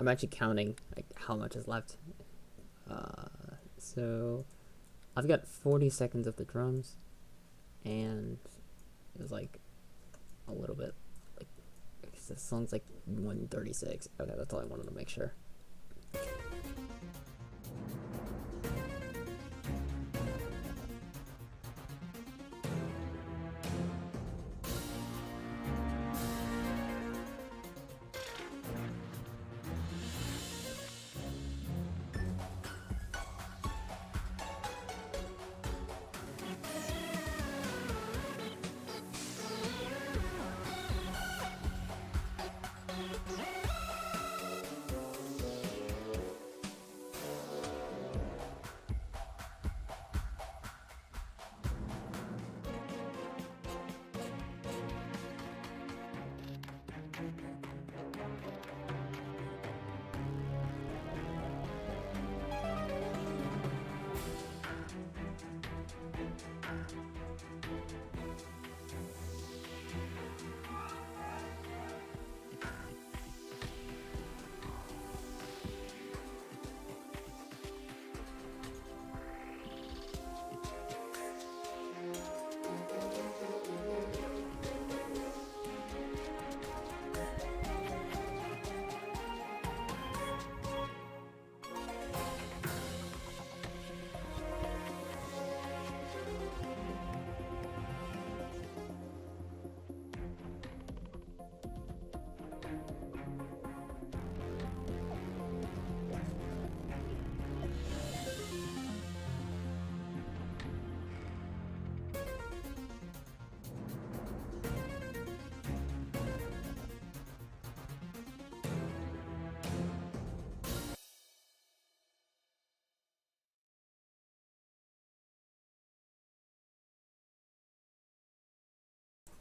I'm actually counting like how much is left. So I've got 40 seconds of the drums, and it was like a little bit like this song's like 1:36. Okay, that's all I wanted to make sure.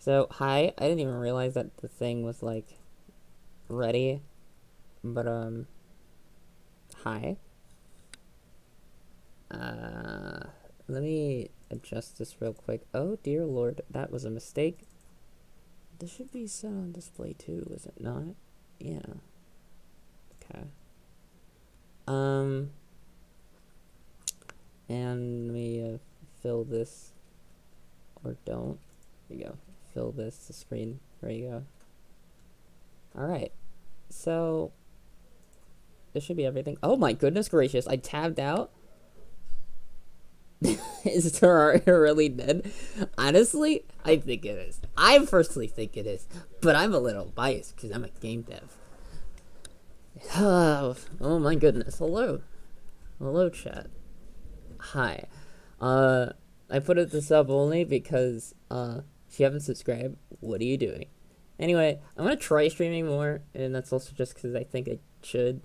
So, hi, I didn't even realize that the thing was like ready, but hi. Let me adjust this real quick. Oh dear lord, that was a mistake. This should be set on display too, is it not? Yeah. Okay. And let me fill this, or don't. There you go. Fill this to screen. There you go. Alright. So, this should be everything. Oh my goodness gracious, I tabbed out. Is Terraria really dead? Honestly, I think it is. I personally think it is, but I'm a little biased because I'm a game dev. Oh my goodness. Hello. Hello, chat. Hi. I put it to sub only because, if you haven't subscribed, what are you doing? Anyway, I'm gonna try streaming more, and that's also just because I think I should.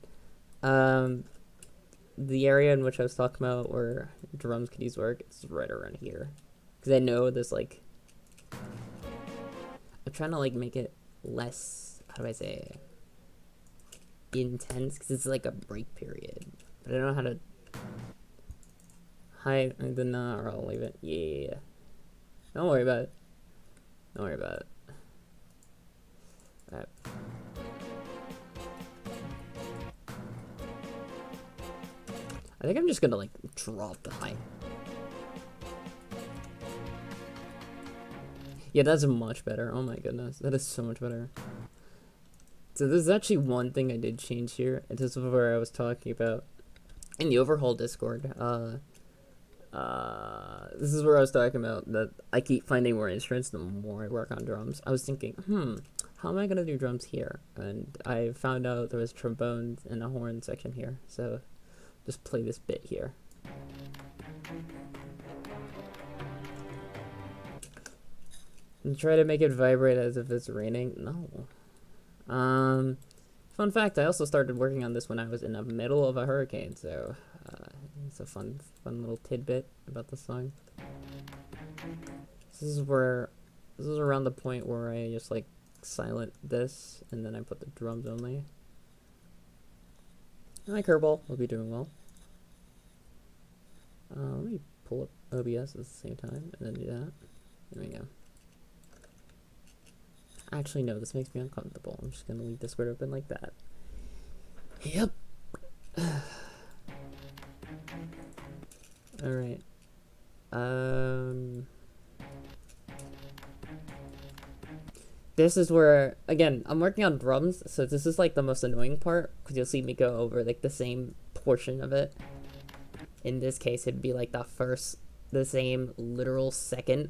The area in which I was talking about where drums could use work, it's right around here. Because I know this, like, I'm trying to, like, make it less, how do I say, intense, because it's, like, a break period. But I don't know how to, hi, then, or I'll leave it, yeah. Don't worry about it. Don't worry about it. Alright. I think I'm just gonna, like, drop the height. Yeah, that's much better. Oh my goodness. That is so much better. So there's actually one thing I did change here. And this is where I was talking about in the Overhaul Discord. This is where I was talking about that I keep finding more instruments the more I work on drums. I was thinking, how am I gonna do drums here? And I found out there was trombones and a horn section here. So just play this bit here. And try to make it vibrate as if it's raining. No. Fun fact, I also started working on this when I was in the middle of a hurricane, so it's a fun little tidbit about the song. This is around the point where I just like silent this, and then I put the drums only. Hi Kerbal, hope you're doing well. Let me pull up OBS at the same time, and then do that. There we go. Actually, no, this makes me uncomfortable. I'm just gonna leave Discord open like that. Yep. Alright. This is where, again, I'm working on drums, so this is like the most annoying part, because you'll see me go over like the same portion of it. In this case, it'd be like the same literal second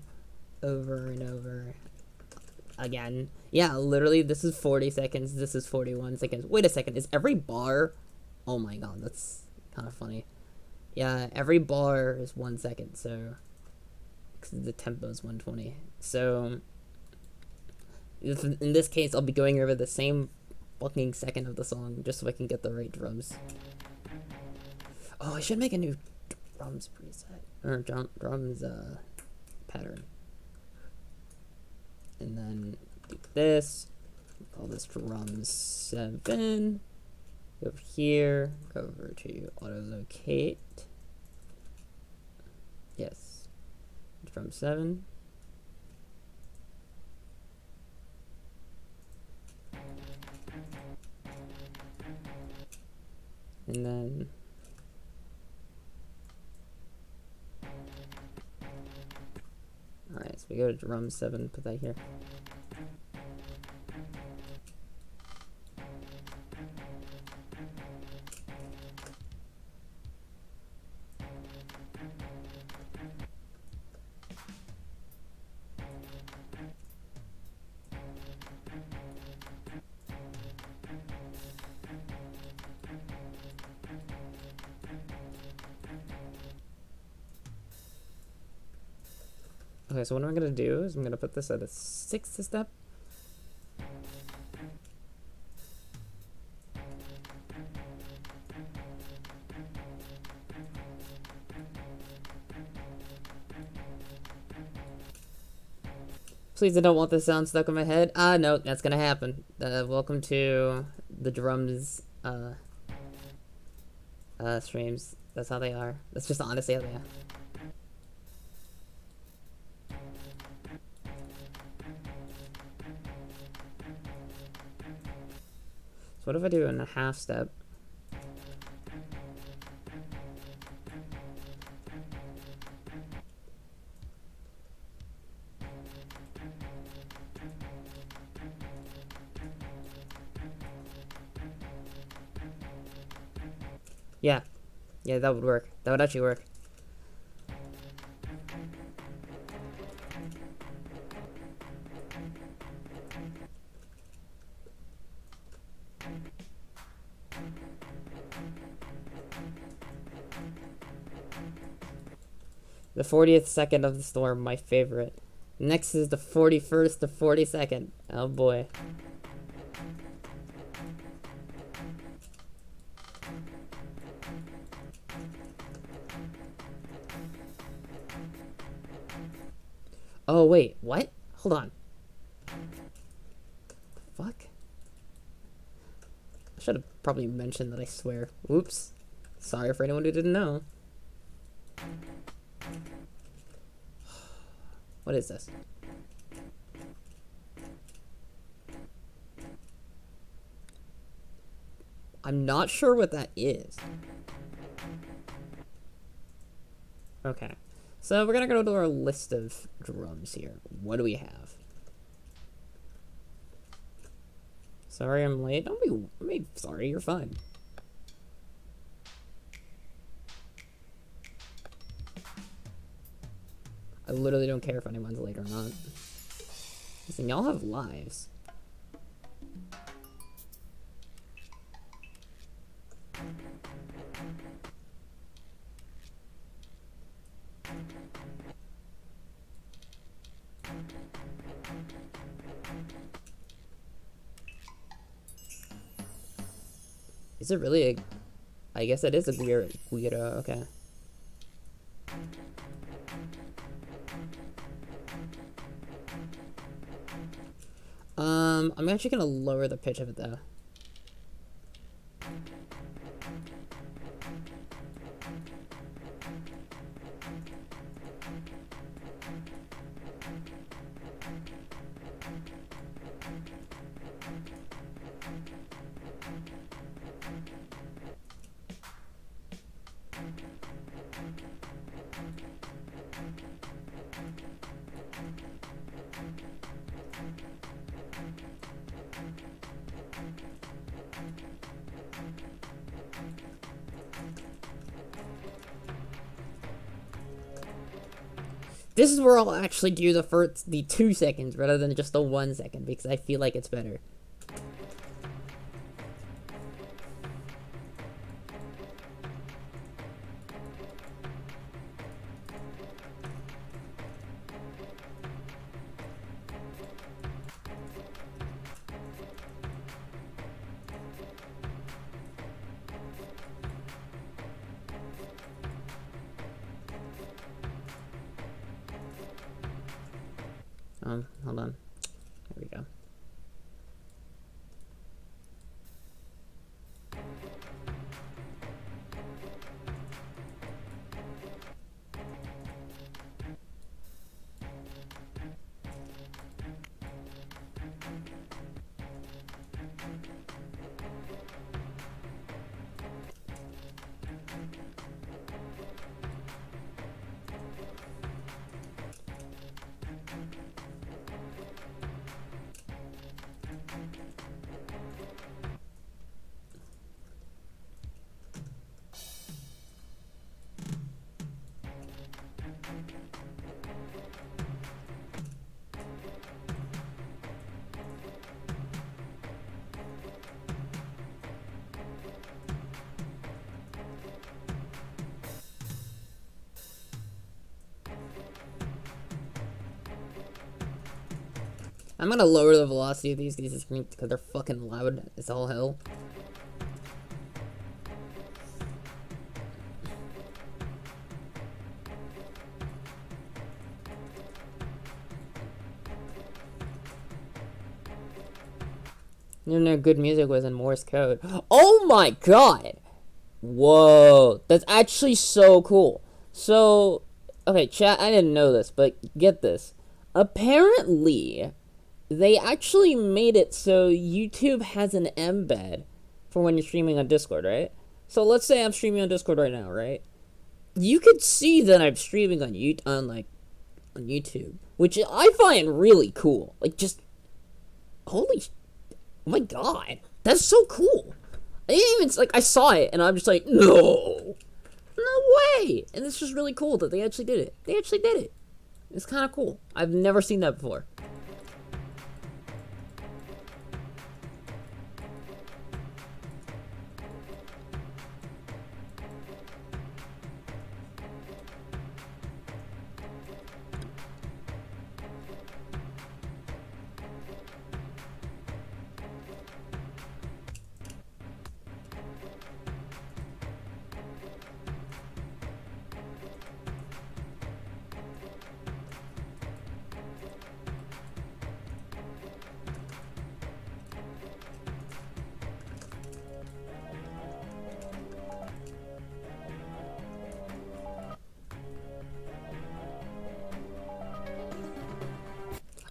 over and over again. Yeah, literally, this is 40 seconds, this is 41 seconds. Wait a second, is every bar? Oh my god, that's kind of funny. Yeah, every bar is 1 second, so the tempo is 120. So in this case, I'll be going over the same fucking second of the song just so I can get the right drums. Oh, I should make a new drums preset or drums pattern, and then do this. Call this drums 7. Go over here. Go over to auto locate. Yes, drum 7. And then alright, so we go to drum 7, put that here. Okay, so what I'm gonna do is I'm gonna put this at a 6th step. Please, I don't want this sound stuck in my head. No, that's gonna happen. Welcome to the drums, streams. That's how they are. That's just honestly how they are. So what if I do in a half step? Yeah. Yeah, that would work. That would actually work. The 40th second of the storm, my favorite. Next is the 41st to 42nd. Oh boy. Oh wait, what? Hold on. Fuck? I should have probably mentioned that I swear. Oops. Sorry for anyone who didn't know. What is this? I'm not sure what that is. Okay. So we're gonna go to our list of drums here. What do we have? Sorry I'm late. Don't be sorry, you're fine. I literally don't care if anyone's late or not. Listen, y'all have lives. Is it really a... I guess it is a guiro, okay. I'm actually gonna lower the pitch of it though. This is where I'll actually do the 2 seconds rather than just the 1 second because I feel like it's better. Hold on. There we go. I'm gonna lower the velocity of these because they're fucking loud as all hell. You know, good music was in Morse code. Oh my god! Whoa, that's actually so cool. So, okay, chat, I didn't know this, but get this. Apparently, they actually made it so YouTube has an embed for when you're streaming on Discord, right? So let's say I'm streaming on Discord right now, right? You could see that I'm streaming on YouTube, which I find really cool. Like, just holy, oh my god, that's so cool. I saw it and I'm just like, no way, and it's just really cool that they actually did it. They actually did it. It's kind of cool. I've never seen that before.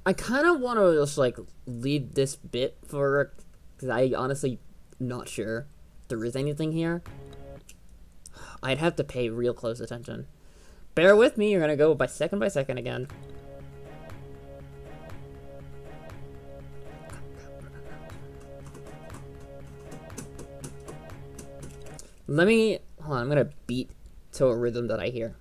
I kind of want to just, like, leave this bit for, because I honestly not sure there is anything here. I'd have to pay real close attention. Bear with me, you're gonna go by second again. Hold on, I'm gonna beat to a rhythm that I hear.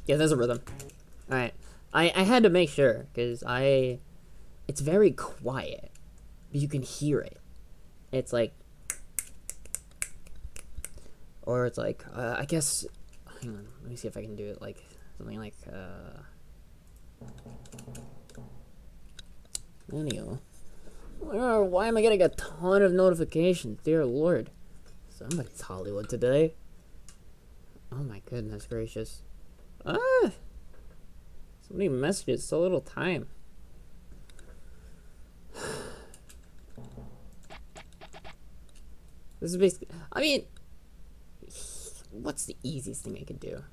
Yeah, there's a rhythm. Alright. I had to make sure, because it's very quiet, but you can hear it. It's like, or it's like, I guess, hang on, let me see if I can do it like, something like, anyway. Why am I getting a ton of notifications? Dear Lord. Somebody's Hollywood today. Oh my goodness gracious. So many messages, so little time. This is basically, I mean, what's the easiest thing I could do?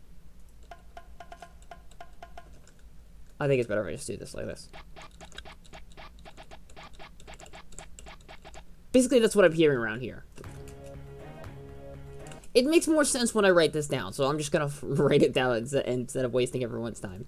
I think it's better if I just do this like this. Basically, that's what I'm hearing around here. It makes more sense when I write this down, so I'm just gonna write it down instead of wasting everyone's time.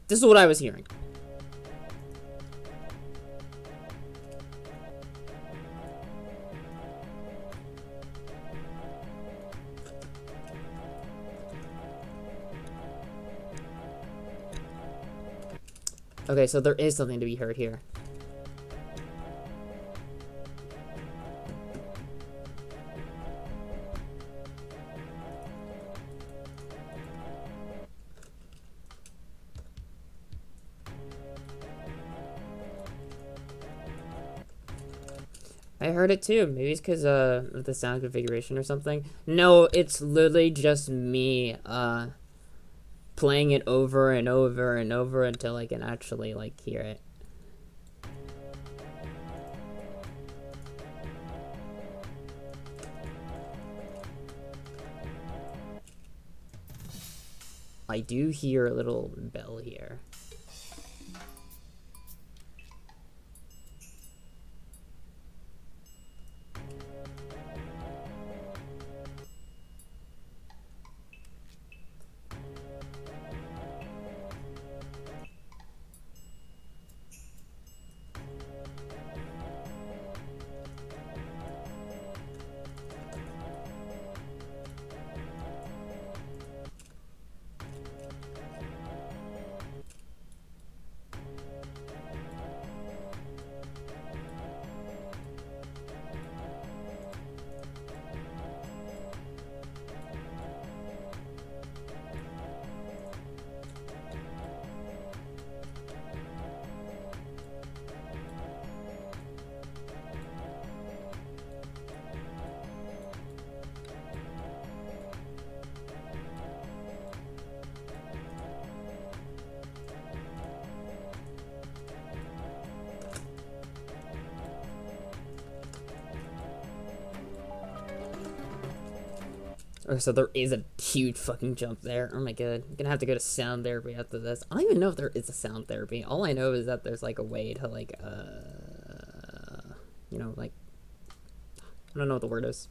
This is what I was hearing. Okay, so there is something to be heard here. I heard it too. Maybe it's because of the sound configuration or something. No, it's literally just me playing it over and over and over until I can actually like hear it. I do hear a little bell here. Okay, so there is a huge fucking jump there. Oh my god. I'm gonna have to go to sound therapy after this. I don't even know if there is a sound therapy. All I know is that there's like a way to like, you know, like, I don't know what the word is.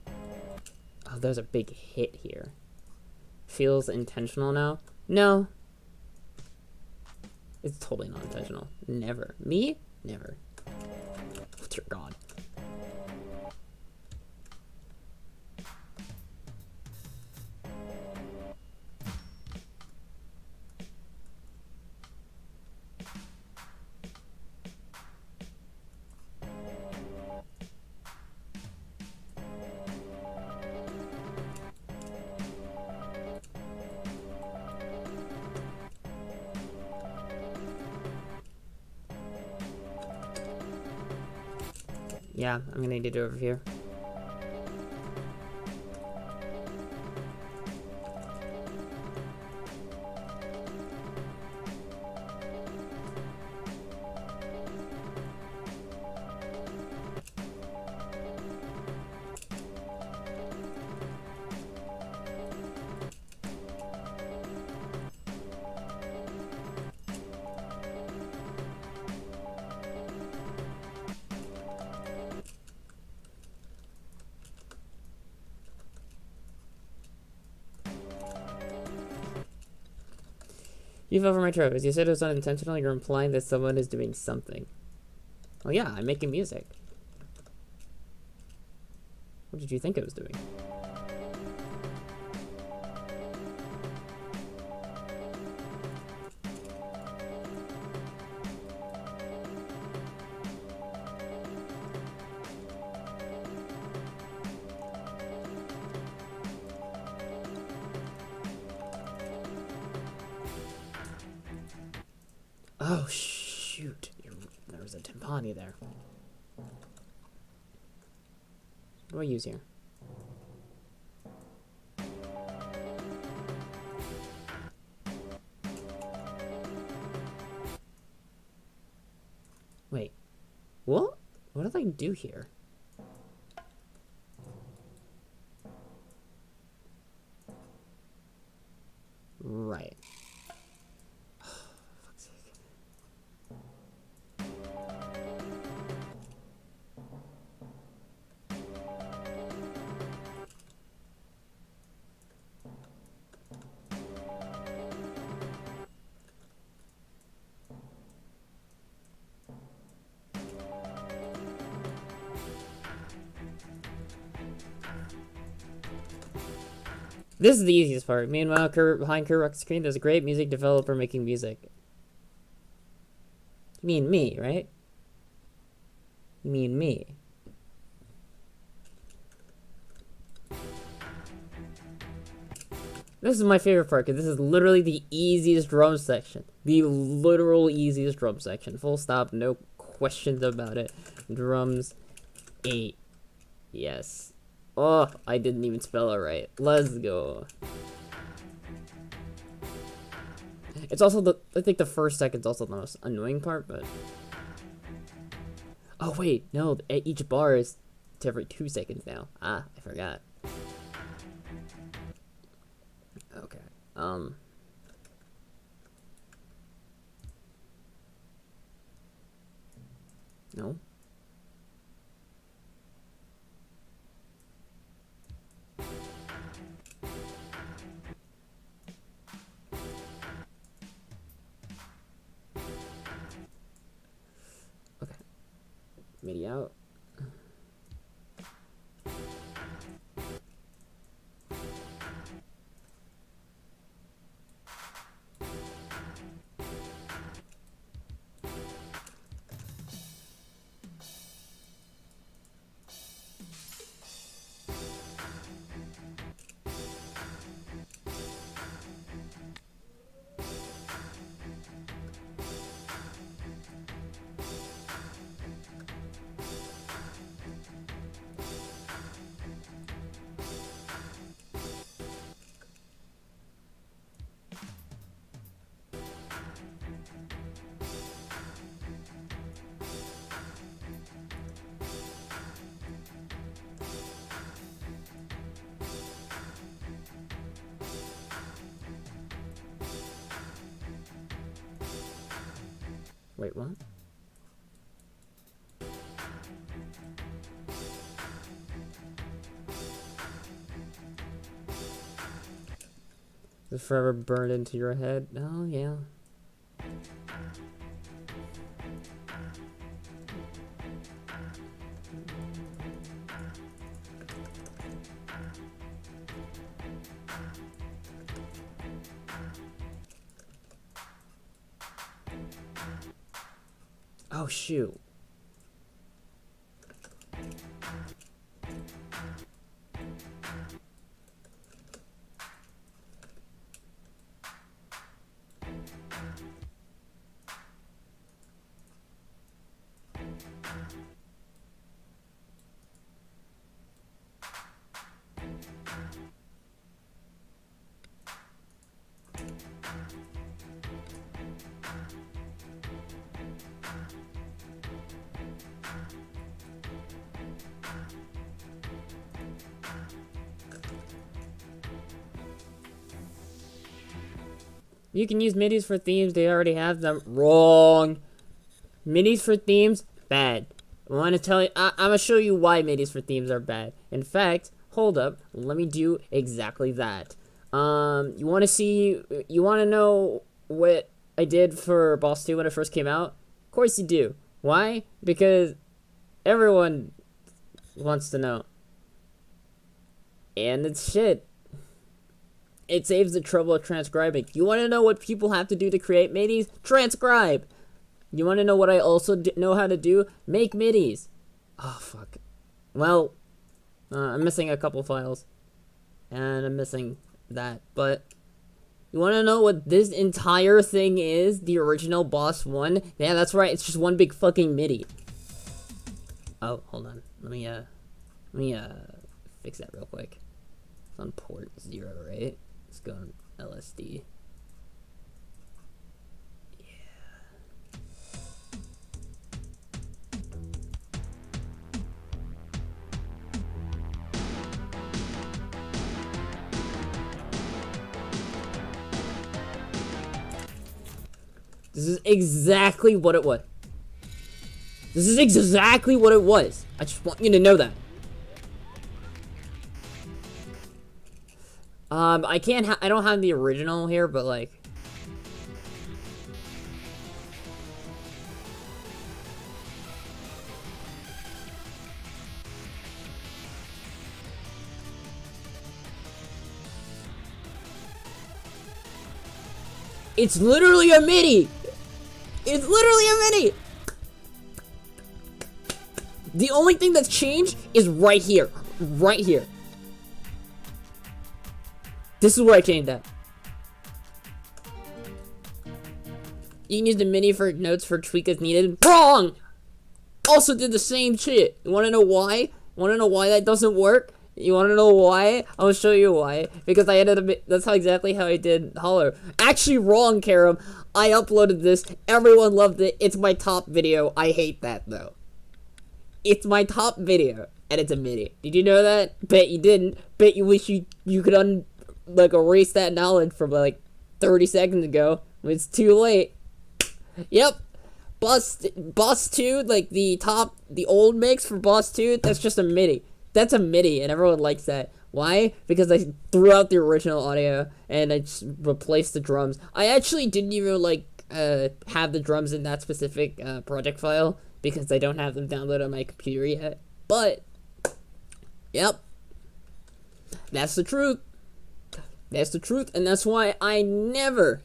Oh, there's a big hit here. Feels intentional now? No. It's totally not intentional. Never. Me? Never. Oh, dear God. Yeah, I'm gonna need to do it over here. You fell for my trap. As you said it was unintentional, you're implying that someone is doing something. Well, yeah, I'm making music. What did you think I was doing? Oh, shoot. There was a timpani there. What do I use here? Wait. What? What did I do here? Right. Fuck's sake. This is the easiest part. Meanwhile, behind Kurok's screen, there's a great music developer making music. You mean me, right? You mean me. This is my favorite part, because this is literally the easiest drum section. The literal easiest drum section. Full stop, no questions about it. Drums 8. Yes. Oh, I didn't even spell it right. Let's go. It's also I think the first second's also the most annoying part, but... Oh wait, no, each bar is to every 2 seconds now. Ah, I forgot. Okay, no. Okay. MIDI out. Wait, what? Is it forever burned into your head? Oh, yeah. Oh, shoot. You can use MIDIs for themes, they already have them. Wrong. MIDIs for themes, bad. I want to tell you, I'm going to show you why MIDIs for themes are bad. In fact, hold up, let me do exactly that. You want to know what I did for Boss 2 when it first came out? Of course you do. Why? Because everyone wants to know. And it's shit. It saves the trouble of transcribing. You want to know what people have to do to create MIDIs? Transcribe! You want to know what I also know how to do? Make MIDIs. Oh, fuck. Well, I'm missing a couple files. And I'm missing that. But you want to know what this entire thing is? The original Boss 1? Yeah, that's right. It's just one big fucking MIDI. Oh, hold on. Let me fix that real quick. It's on port 0, right? Let's go on LSD. Yeah. This is exactly what it was. This is exactly what it was. I just want you to know that. I don't have the original here, but like. It's literally a MIDI! It's literally a MIDI! The only thing that's changed is right here. Right here. This is where I changed that. You can use the MIDI for notes for tweak as needed. Wrong! Also did the same shit. You wanna know why? Wanna know why that doesn't work? You wanna know why? I'll show you why. Because I ended up, that's how exactly how I did Hollow. Actually wrong, Karam. I uploaded this. Everyone loved it. It's my top video. I hate that though. It's my top video. And it's a MIDI. Did you know that? Bet you didn't. Bet you wish you could erase that knowledge from like 30 seconds ago. It's too late. Yep. Boss 2, like the old mix for Boss 2, that's just a MIDI. That's a MIDI, and everyone likes that. Why? Because I threw out the original audio, and I just replaced the drums. I actually didn't even, have the drums in that specific, project file, because I don't have them downloaded on my computer yet. But, yep. That's the truth. That's the truth, and that's why I never...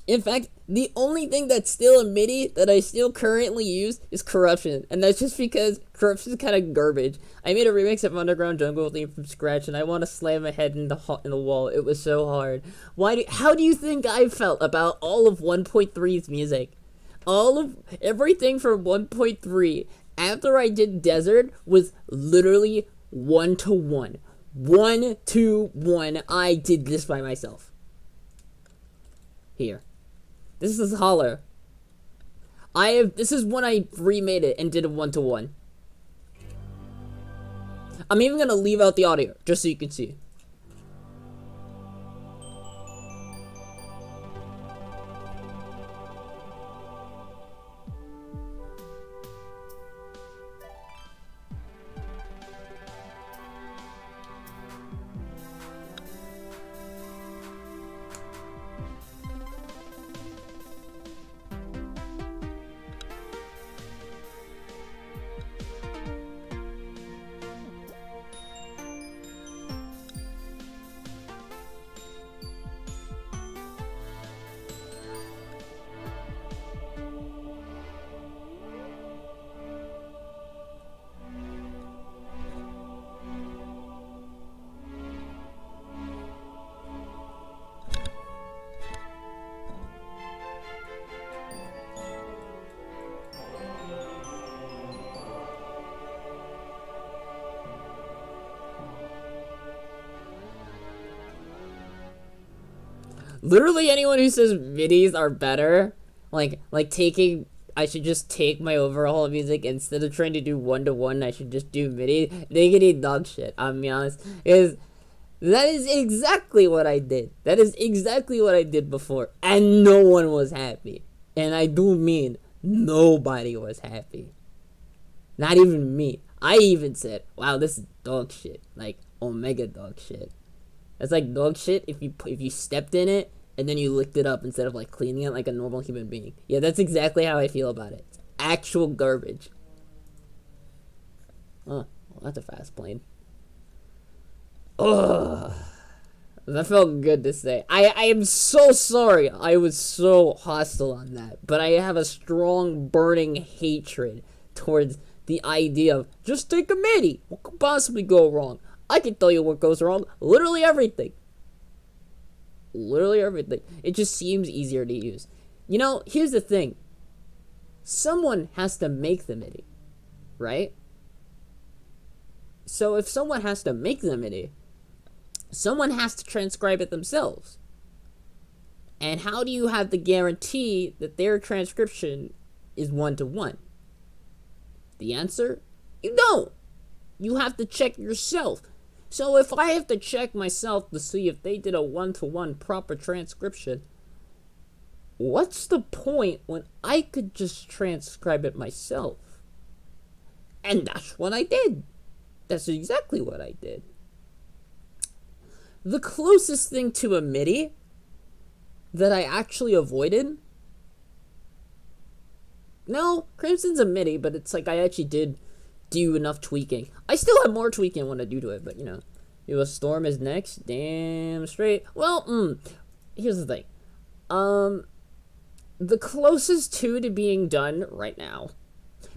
In fact, the only thing that's still a MIDI that I still currently use is Corruption. And that's just because Corruption is kind of garbage. I made a remix of Underground Jungle theme from scratch, and I want to slam my head in the wall. It was so hard. How do you think I felt about all of 1.3's music? Everything from 1.3 after I did Desert was literally 1-to-1. 1-to-1. I did this by myself. Here. This is Hollow. This is when I remade it and did a 1-to-1. I'm even gonna leave out the audio, just so you can see. Literally anyone who says MIDIs are better, I should just take my overhaul music instead of trying to do 1-to-1, I should just do MIDI. They can eat dog shit, I'll be honest. That is exactly what I did. That is exactly what I did before. And no one was happy. And I do mean nobody was happy. Not even me. I even said, wow, this is dog shit. Like, omega dog shit. That's like dog shit if you stepped in it and then you licked it up instead of like cleaning it like a normal human being. Yeah, that's exactly how I feel about it. It's actual garbage. Oh, well, that's a fast plane. Ugh. That felt good to say. I am so sorry I was so hostile on that. But I have a strong burning hatred towards the idea of just take a MIDI. What could possibly go wrong? I can tell you what goes wrong. Literally everything. Literally everything. It just seems easier to use. You know, here's the thing. Someone has to make the MIDI. Right? So if someone has to make the MIDI, someone has to transcribe it themselves. And how do you have the guarantee that their transcription is 1-to-1? The answer? You don't. You have to check yourself. So if I have to check myself to see if they did a 1-to-1 proper transcription, what's the point when I could just transcribe it myself? And that's what I did. That's exactly what I did. The closest thing to a MIDI that I actually avoided. No, Crimson's a MIDI, but it's like I actually did do enough tweaking. I still have more tweaking when I do to it, but you know. Storm is next. Damn straight. Well, here's the thing. The closest to being done right now,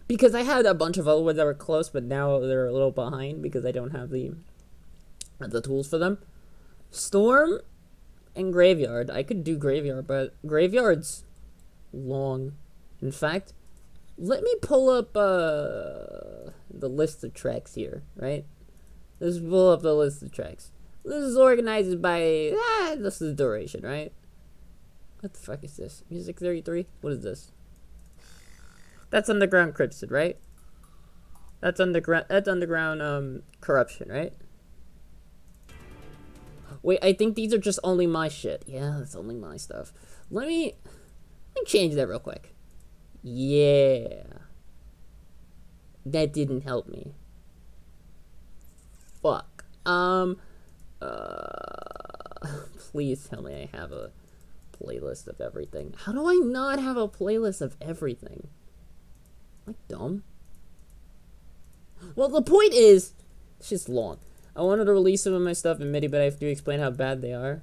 because I had a bunch of other ones that were close, but now they're a little behind because I don't have the tools for them. Storm and Graveyard. I could do Graveyard, but Graveyard's long. In fact, let me pull up the list of tracks here, right? Let's pull up the list of tracks. This is organized by this is duration, right? What the fuck is this? Music 33? What is this? That's Underground Crimson, right? That's underground corruption, right? Wait, I think these are just only my shit. Yeah, that's only my stuff. Let me change that real quick. Yeah. That didn't help me. Fuck. Please tell me I have a playlist of everything. How do I not have a playlist of everything? Am I dumb? Well, the point is, it's just long. I wanted to release some of my stuff in MIDI, but I have to explain how bad they are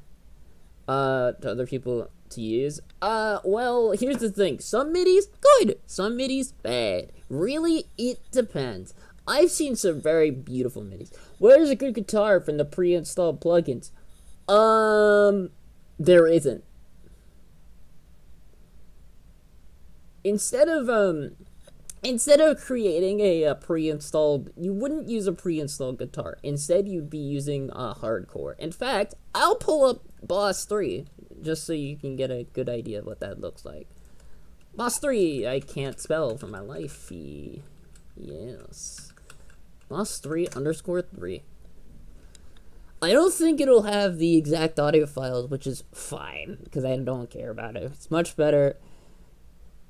to other people to use. Well, here's the thing. Some MIDIs, good. Some MIDIs, bad. Really, it depends. I've seen some very beautiful MIDIs. Where's a good guitar from the pre-installed plugins? There isn't. Instead of creating a pre-installed, you wouldn't use a pre-installed guitar. Instead, you'd be using a hardcore. In fact, I'll pull up Boss 3 just so you can get a good idea of what that looks like. Boss 3, I can't spell for my life. Yes. Boss 3 _ 3. I don't think it'll have the exact audio files, which is fine, because I don't care about it. It's much better.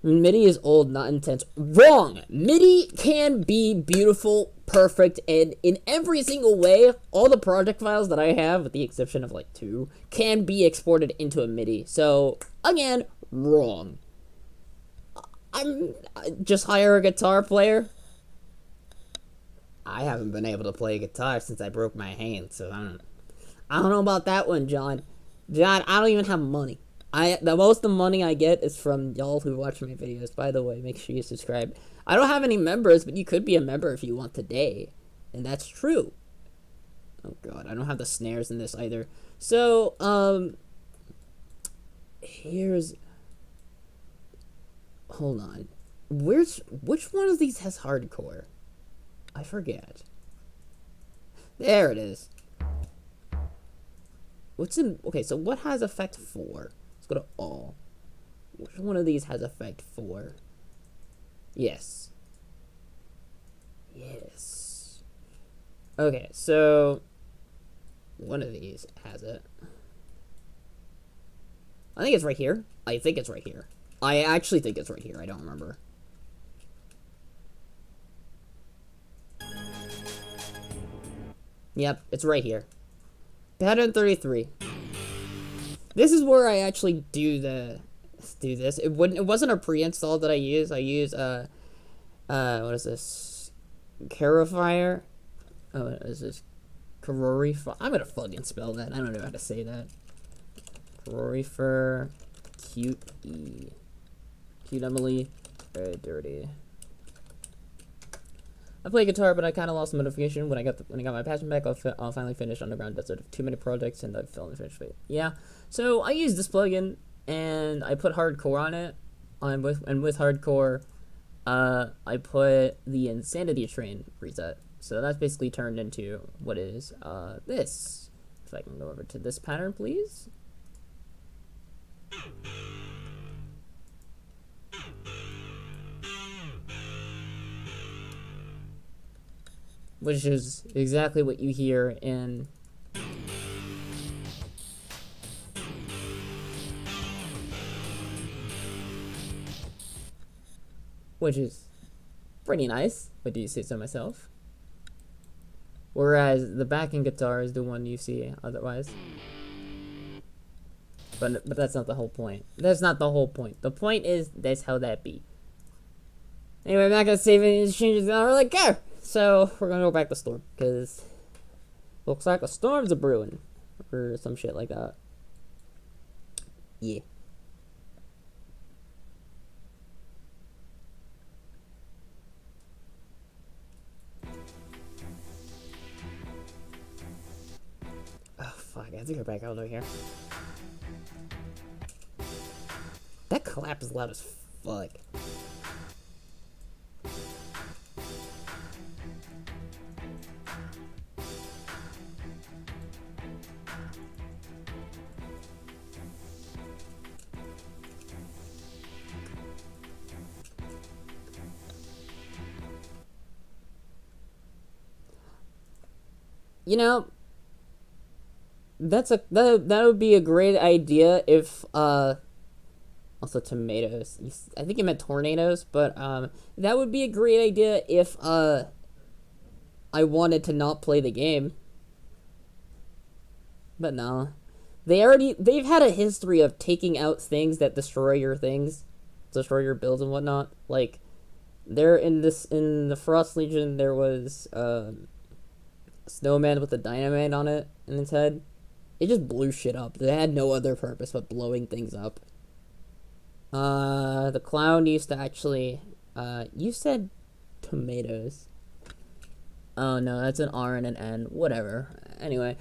MIDI is old, not intense. Wrong! MIDI can be beautiful, perfect, and in every single way, all the project files that I have, with the exception of like 2, can be exported into a MIDI. So, again, wrong. Just hire a guitar player. I haven't been able to play guitar since I broke my hand, so I don't know about that one, John. John, I don't even have money. The most of the money I get is from y'all who watch my videos. By the way, make sure you subscribe. I don't have any members, but you could be a member if you want today. And that's true. Oh god, I don't have the snares in this either. So, here's... Hold on. Which one of these has hardcore? I forget. There it is. Okay, so what has effect 4? Let's go to all. Which one of these has effect 4? Yes. Yes. Okay, so one of these has it. I think it's right here. I think it's right here. I actually think it's right here. I don't remember. Yep, it's right here. Pattern 33. This is where I actually do this. It wasn't a pre-install that I used. I used what is this? Carifier. Oh, what is this? Calorifer. I'm gonna fucking spell that. I don't know how to say that. Calorifer. Cute Emily. Very dirty. I play guitar, but I kind of lost the motivation when I got my passion back. I'll finally finish Underground Desert of too many projects, and I fell in the finish fate. Yeah, so I used this plugin, and I put hardcore on it. And with hardcore, I put the Insanity Train reset. So that's basically turned into what is this. If I can go over to this pattern, please. Which is exactly what you hear in which is pretty nice, but do you say so myself? Whereas the backing guitar is the one you see otherwise. But that's not the whole point. That's not the whole point. The point is that's how that be. Anyway, I'm not gonna save any changes. I don't really care. So we're gonna go back to storm because looks like a storm's a brewing or some shit like that. Yeah. Oh fuck! I have to go back over here. That clap is loud as fuck. You know, that would be a great idea if also tomatoes. I think you meant tornadoes, but that would be a great idea if I wanted to not play the game. But no. They've had a history of taking out things that destroy your things, destroy your builds and whatnot. Like there in the Frost Legion there was a snowman with a dynamite on it in its head. It just blew shit up. It had no other purpose but blowing things up. The clown used to actually, you said tomatoes. Oh no, that's an R and an N. Whatever. Anyway,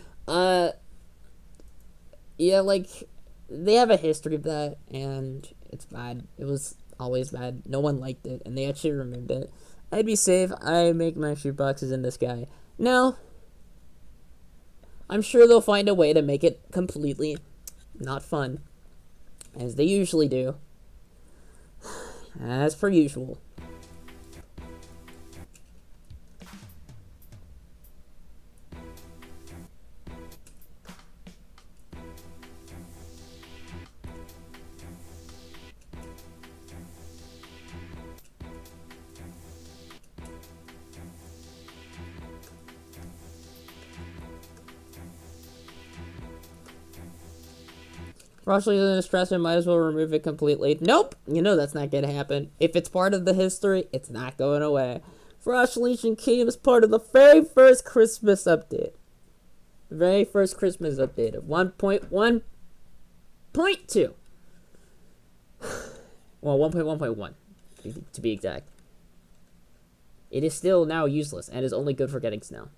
yeah, like, they have a history of that, and it's bad. It was always bad. No one liked it, and they actually removed it. I'd be safe. I make my shootboxes in this guy. No. I'm sure they'll find a way to make it completely not fun. As they usually do. As per usual. Rushly is in distress and might as well remove it completely. Nope! You know that's not gonna happen. If it's part of the history, it's not going away. Frost Legion came as part of the very first Christmas update. The very first Christmas update of 1.1.2. Well, 1.1.1, to be exact. It is still now useless and is only good for getting snow.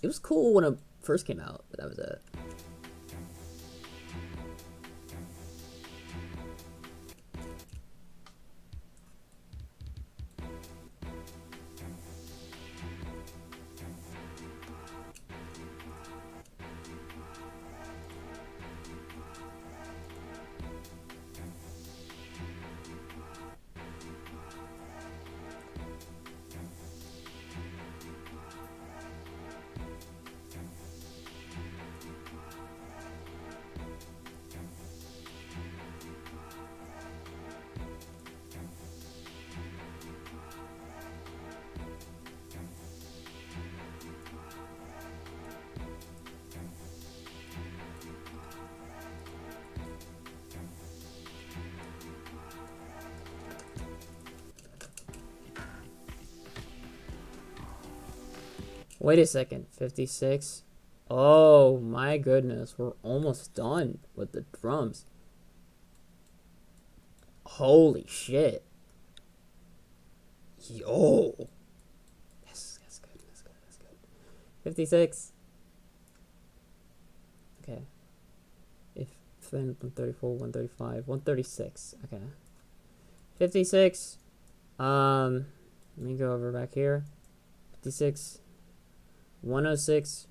It was cool when it first came out, but that was it. Wait a second, 56? Oh my goodness, we're almost done with the drums. Holy shit. Yo. Yes, that's good, that's good, that's good. 56. Okay. If then 134, 135, 136. Okay. 56. Let me go over back here. 56. 106.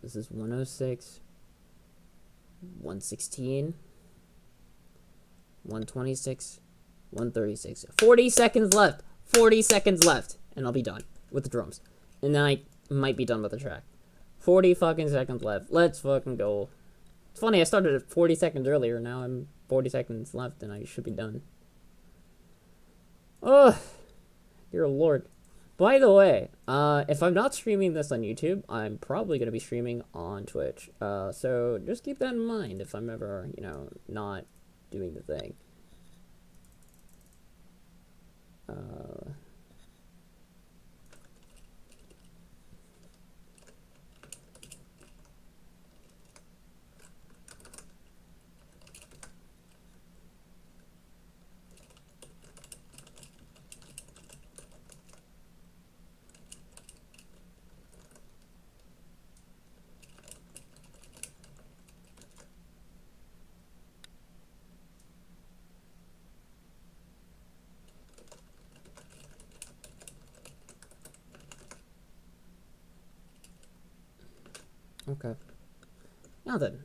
This is 106. 116. 126. 136. 40 seconds left. 40 seconds left. And I'll be done with the drums. And then I might be done with the track. 40 fucking seconds left. Let's fucking go. It's funny, I started at 40 seconds earlier. Now I'm 40 seconds left and I should be done. Oh, dear lord. By the way, if I'm not streaming this on YouTube, I'm probably going to be streaming on Twitch. So just keep that in mind if I'm ever, you know, not doing the thing. Okay. Now then.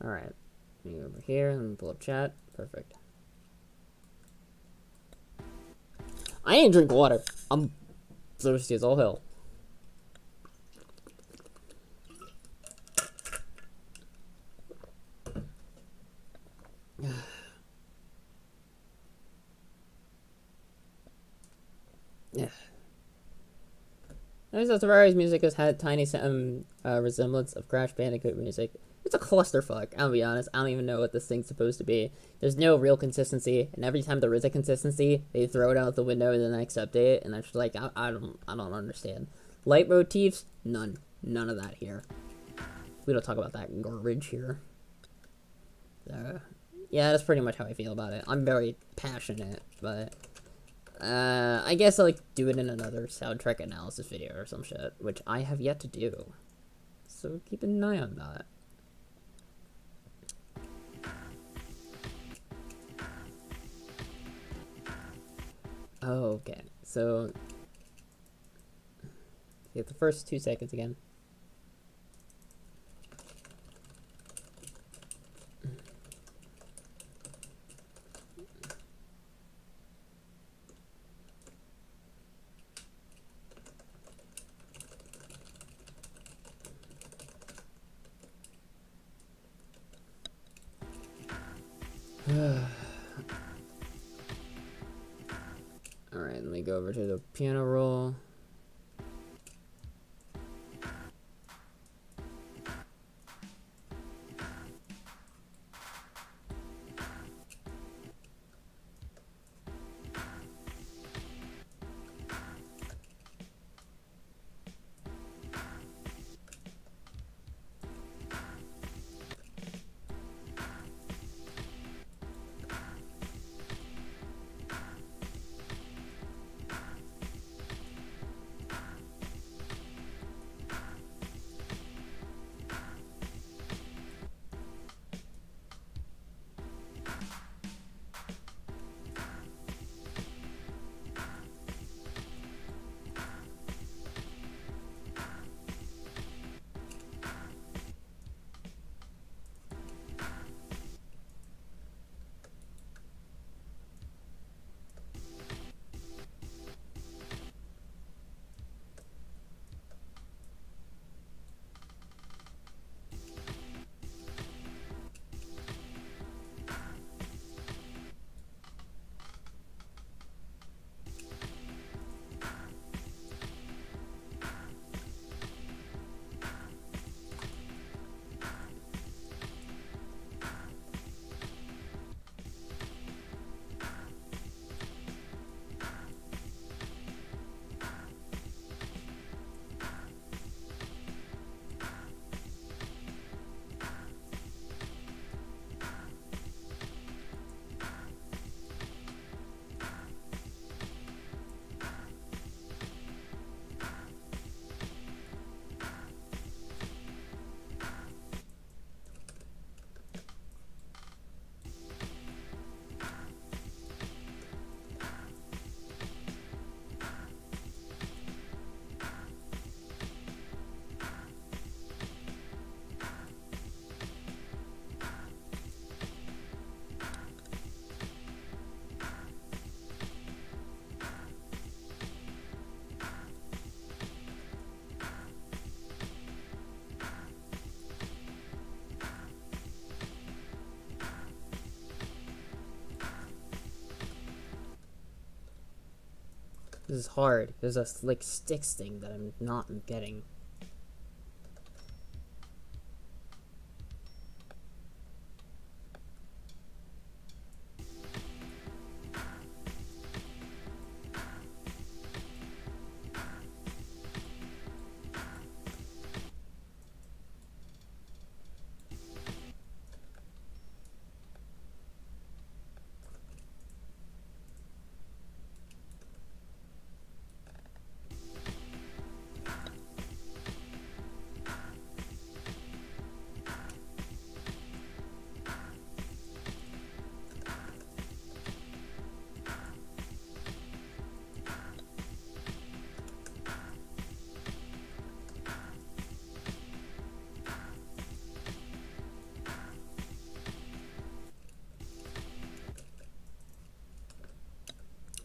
Alright. Me over here and pull up chat. Perfect. I ain't drink water. I'm thirsty as all hell. Yeah. Notice that Terraria's music has had tiny resemblance of Crash Bandicoot music. It's a clusterfuck, I'll be honest. I don't even know what this thing's supposed to be. There's no real consistency, and every time there is a consistency, they throw it out the window in the next update, and I'm just like, I don't understand. Light motifs? None. None of that here. We don't talk about that garbage here. Yeah, that's pretty much how I feel about it. I'm very passionate, but I guess I'll like do it in another soundtrack analysis video or some shit, which I have yet to do. So keep an eye on that. Oh, okay. So get the first 2 seconds again. Alright, let me go over to the piano roll. This is hard. There's a like sticks thing that I'm not getting.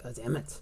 God damn it.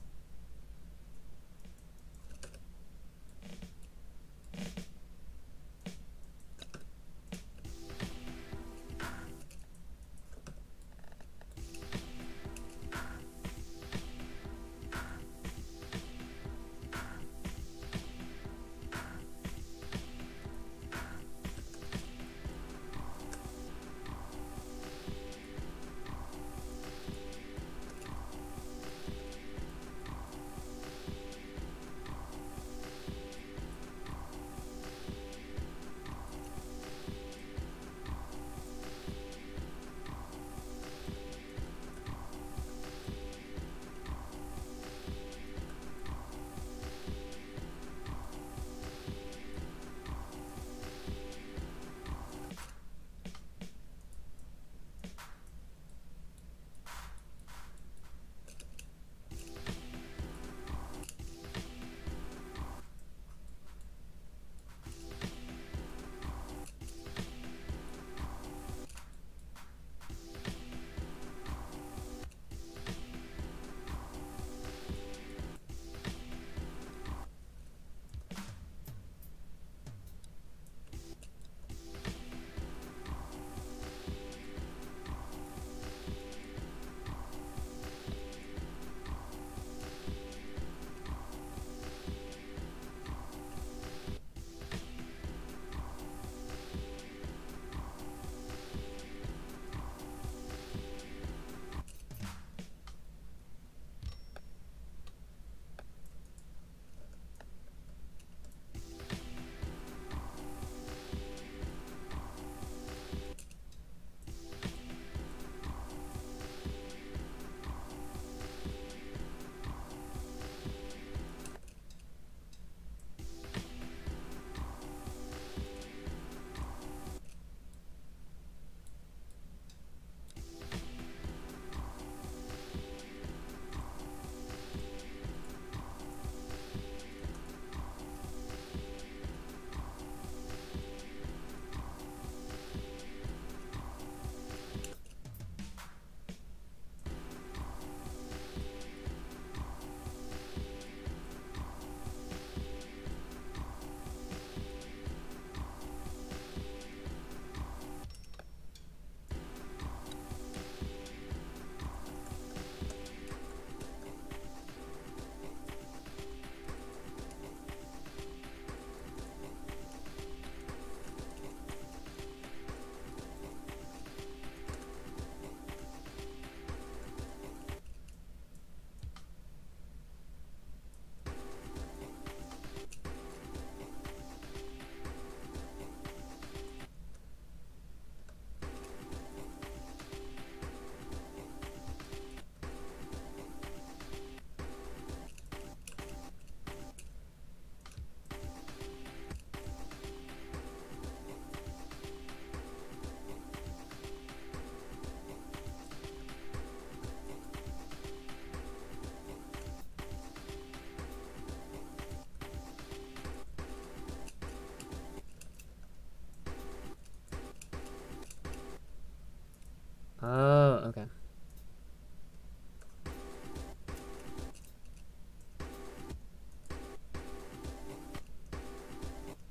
Oh, okay.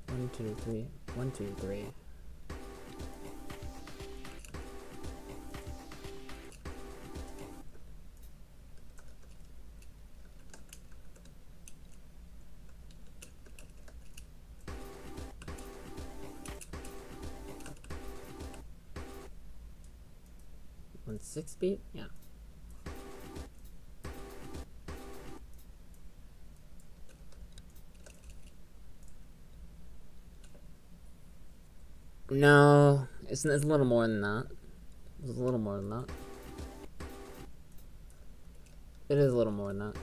One, two, three. 1, 2, 3. 6 speed? Yeah. No, it's a little more than that. It's a little more than that. It is a little more than that.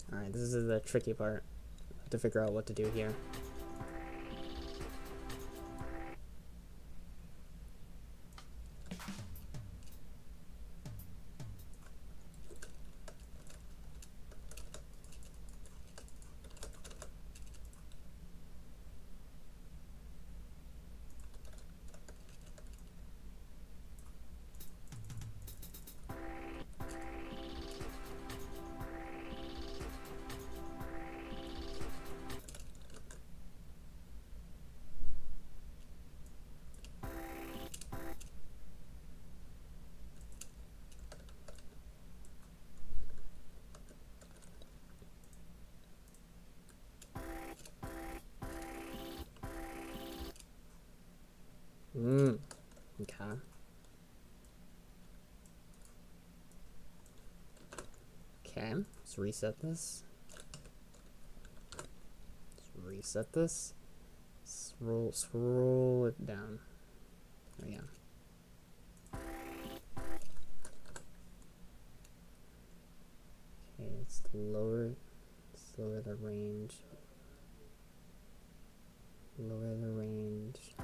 Alright, this is the tricky part. I have to figure out what to do here. Okay. Okay, let's reset this. Let's reset this. Scroll it down. There we go. Okay, let's lower the range. Lower the range.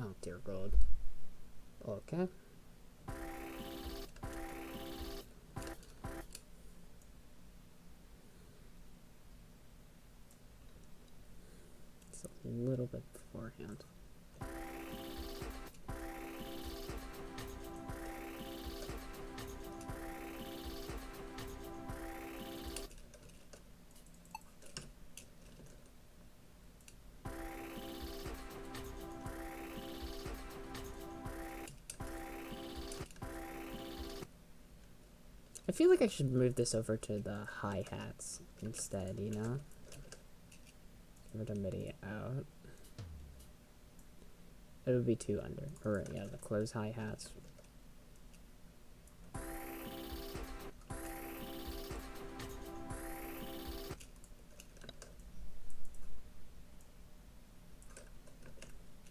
Oh dear God. Okay. It's a little bit beforehand. I feel like I should move this over to the hi-hats instead, you know? Give it a MIDI out. It would be 2 under. Or, yeah, the close hi-hats. Let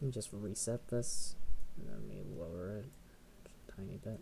me just reset this. And then let me lower it a tiny bit.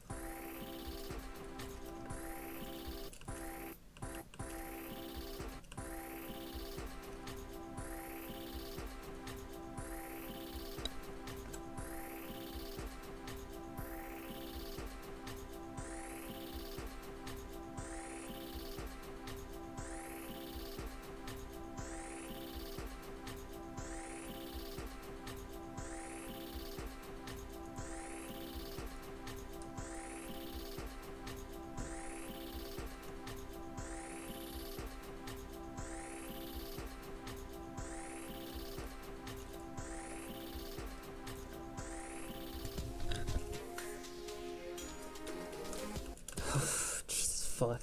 fuck,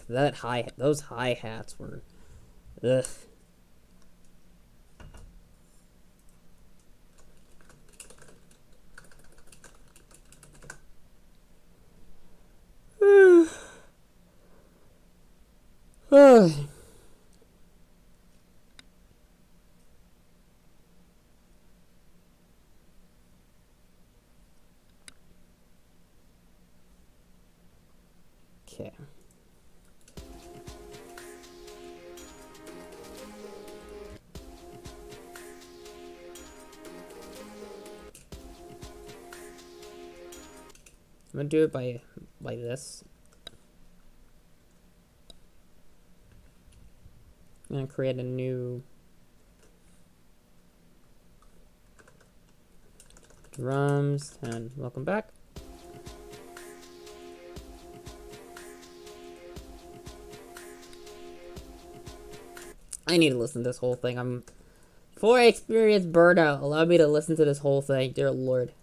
those hi-hats were, ugh. Okay. I'm gonna do it by this. I'm gonna create a new drums, and welcome back. I need to listen to this whole thing. Before I experience burnout, allow me to listen to this whole thing, dear Lord.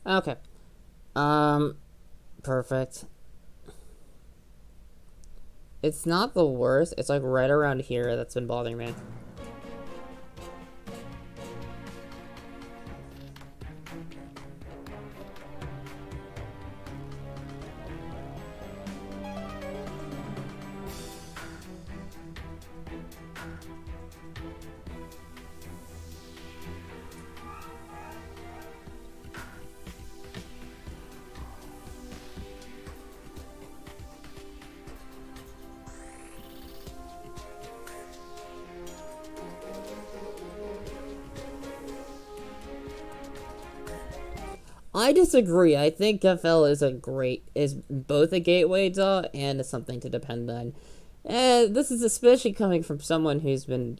Okay. Perfect. It's not the worst. It's like right around here that's been bothering me. I disagree. I think FL is both a gateway DAW and something to depend on. And this is especially coming from someone who's been,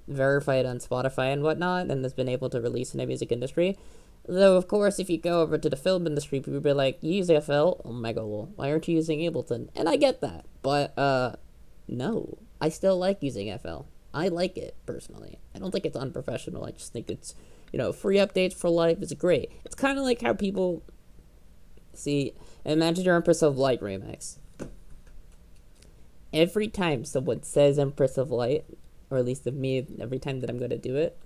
verified on Spotify and whatnot, and has been able to release in the music industry. Though, of course, if you go over to the film industry, people will be like, you use FL? Oh my god, well, why aren't you using Ableton? And I get that. But, no. I still like using FL. I like it, personally. I don't think it's unprofessional. I just think it's, free updates for life is great. It's kind of like how people see, imagine your Empress of Light remix. Every time someone says Empress of Light, or at least of me, every time that I'm going to do it,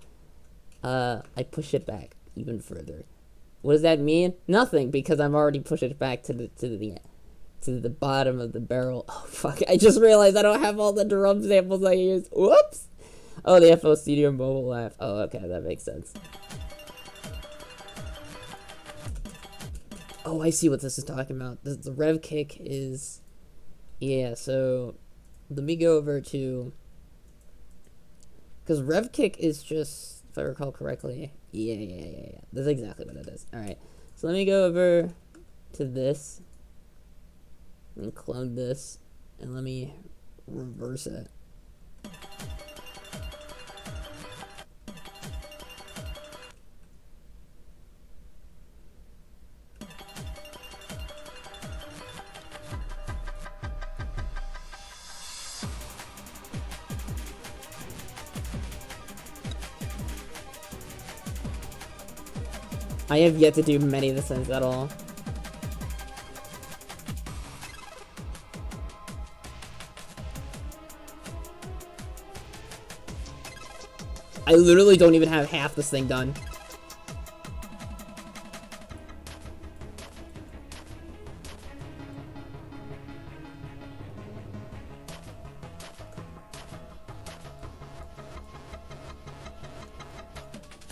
I push it back even further. What does that mean? Nothing, because I'm already pushed it back to the bottom of the barrel. Oh, fuck. I just realized I don't have all the drum samples I use. Whoops! Oh, the FL Studio mobile app. Oh, okay, that makes sense. Oh, I see what this is talking about. The rev kick is... Yeah, so... Let me go over to... Because rev kick is just... If I recall correctly... Yeah. That's exactly what it is. Alright. So let me go over to this. And clone this. And let me reverse it. I have yet to do many of the sins at all. I literally don't even have half this thing done.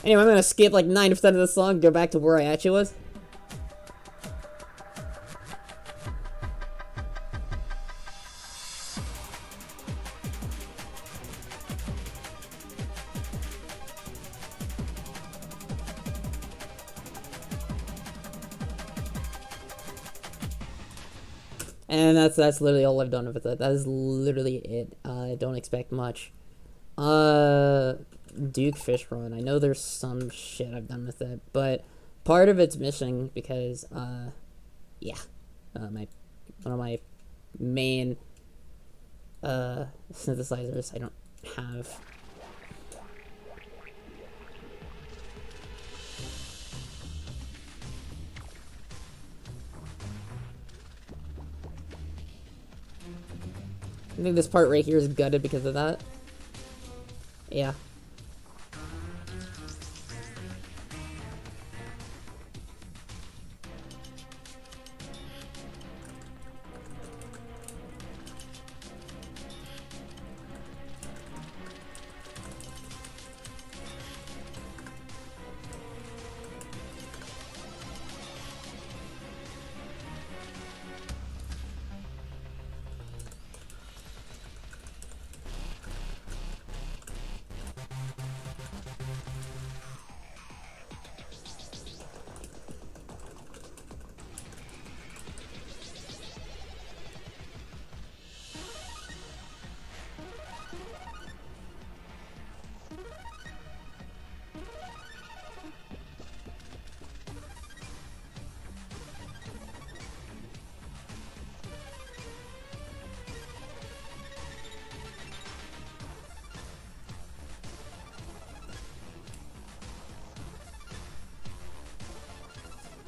Anyway, I'm gonna skip like 90% of the song, go back to where I actually was. And that's literally all I've done with it. That is literally it. I don't expect much. Duke Fish Run. I know there's some shit I've done with it, but part of it's missing because, yeah. One of my main, synthesizers I don't have. I think this part right here is gutted because of that. Yeah.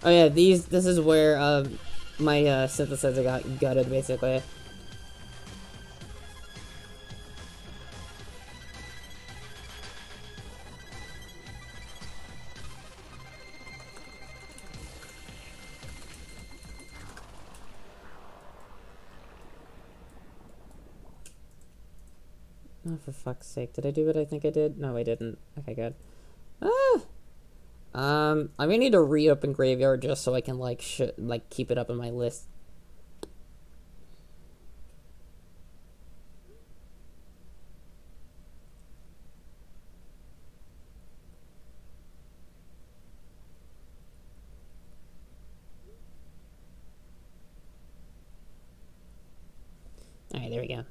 Oh yeah, this is where my synthesizer got gutted basically. Oh, for fuck's sake, did I do what I think I did? No, I didn't. Okay, good. Ah! I'm gonna need to reopen Graveyard just so I can like keep it up on my list. Alright, there we go.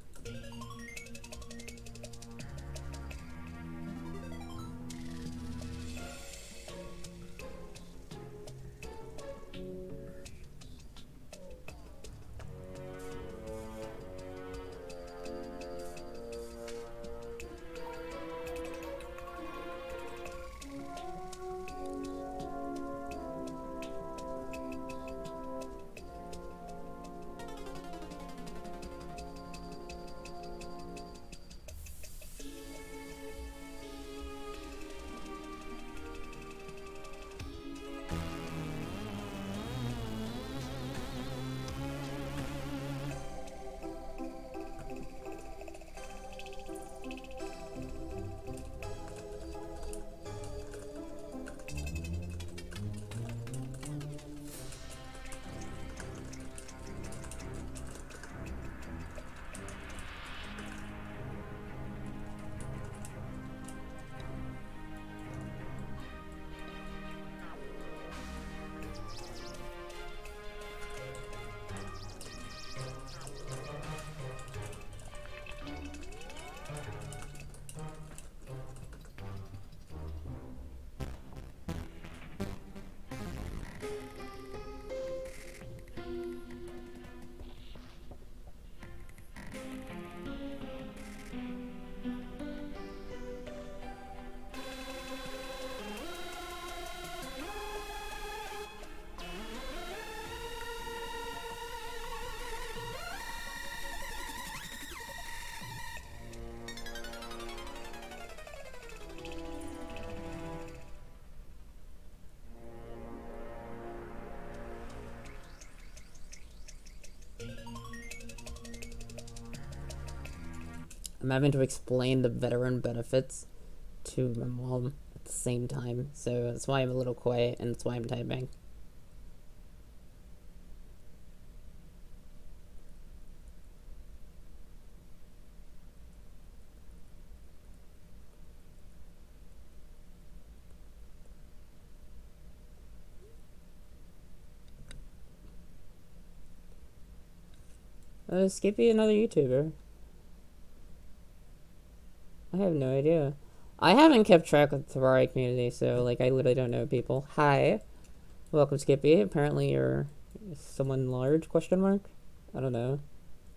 I'm having to explain the veteran benefits to my mom at the same time, so that's why I'm a little quiet, and that's why I'm typing. Skippy, another YouTuber. I have no idea. I haven't kept track of the Terraria community, so, like, I literally don't know people. Hi. Welcome, Skippy. Apparently you're someone large, question mark? I don't know.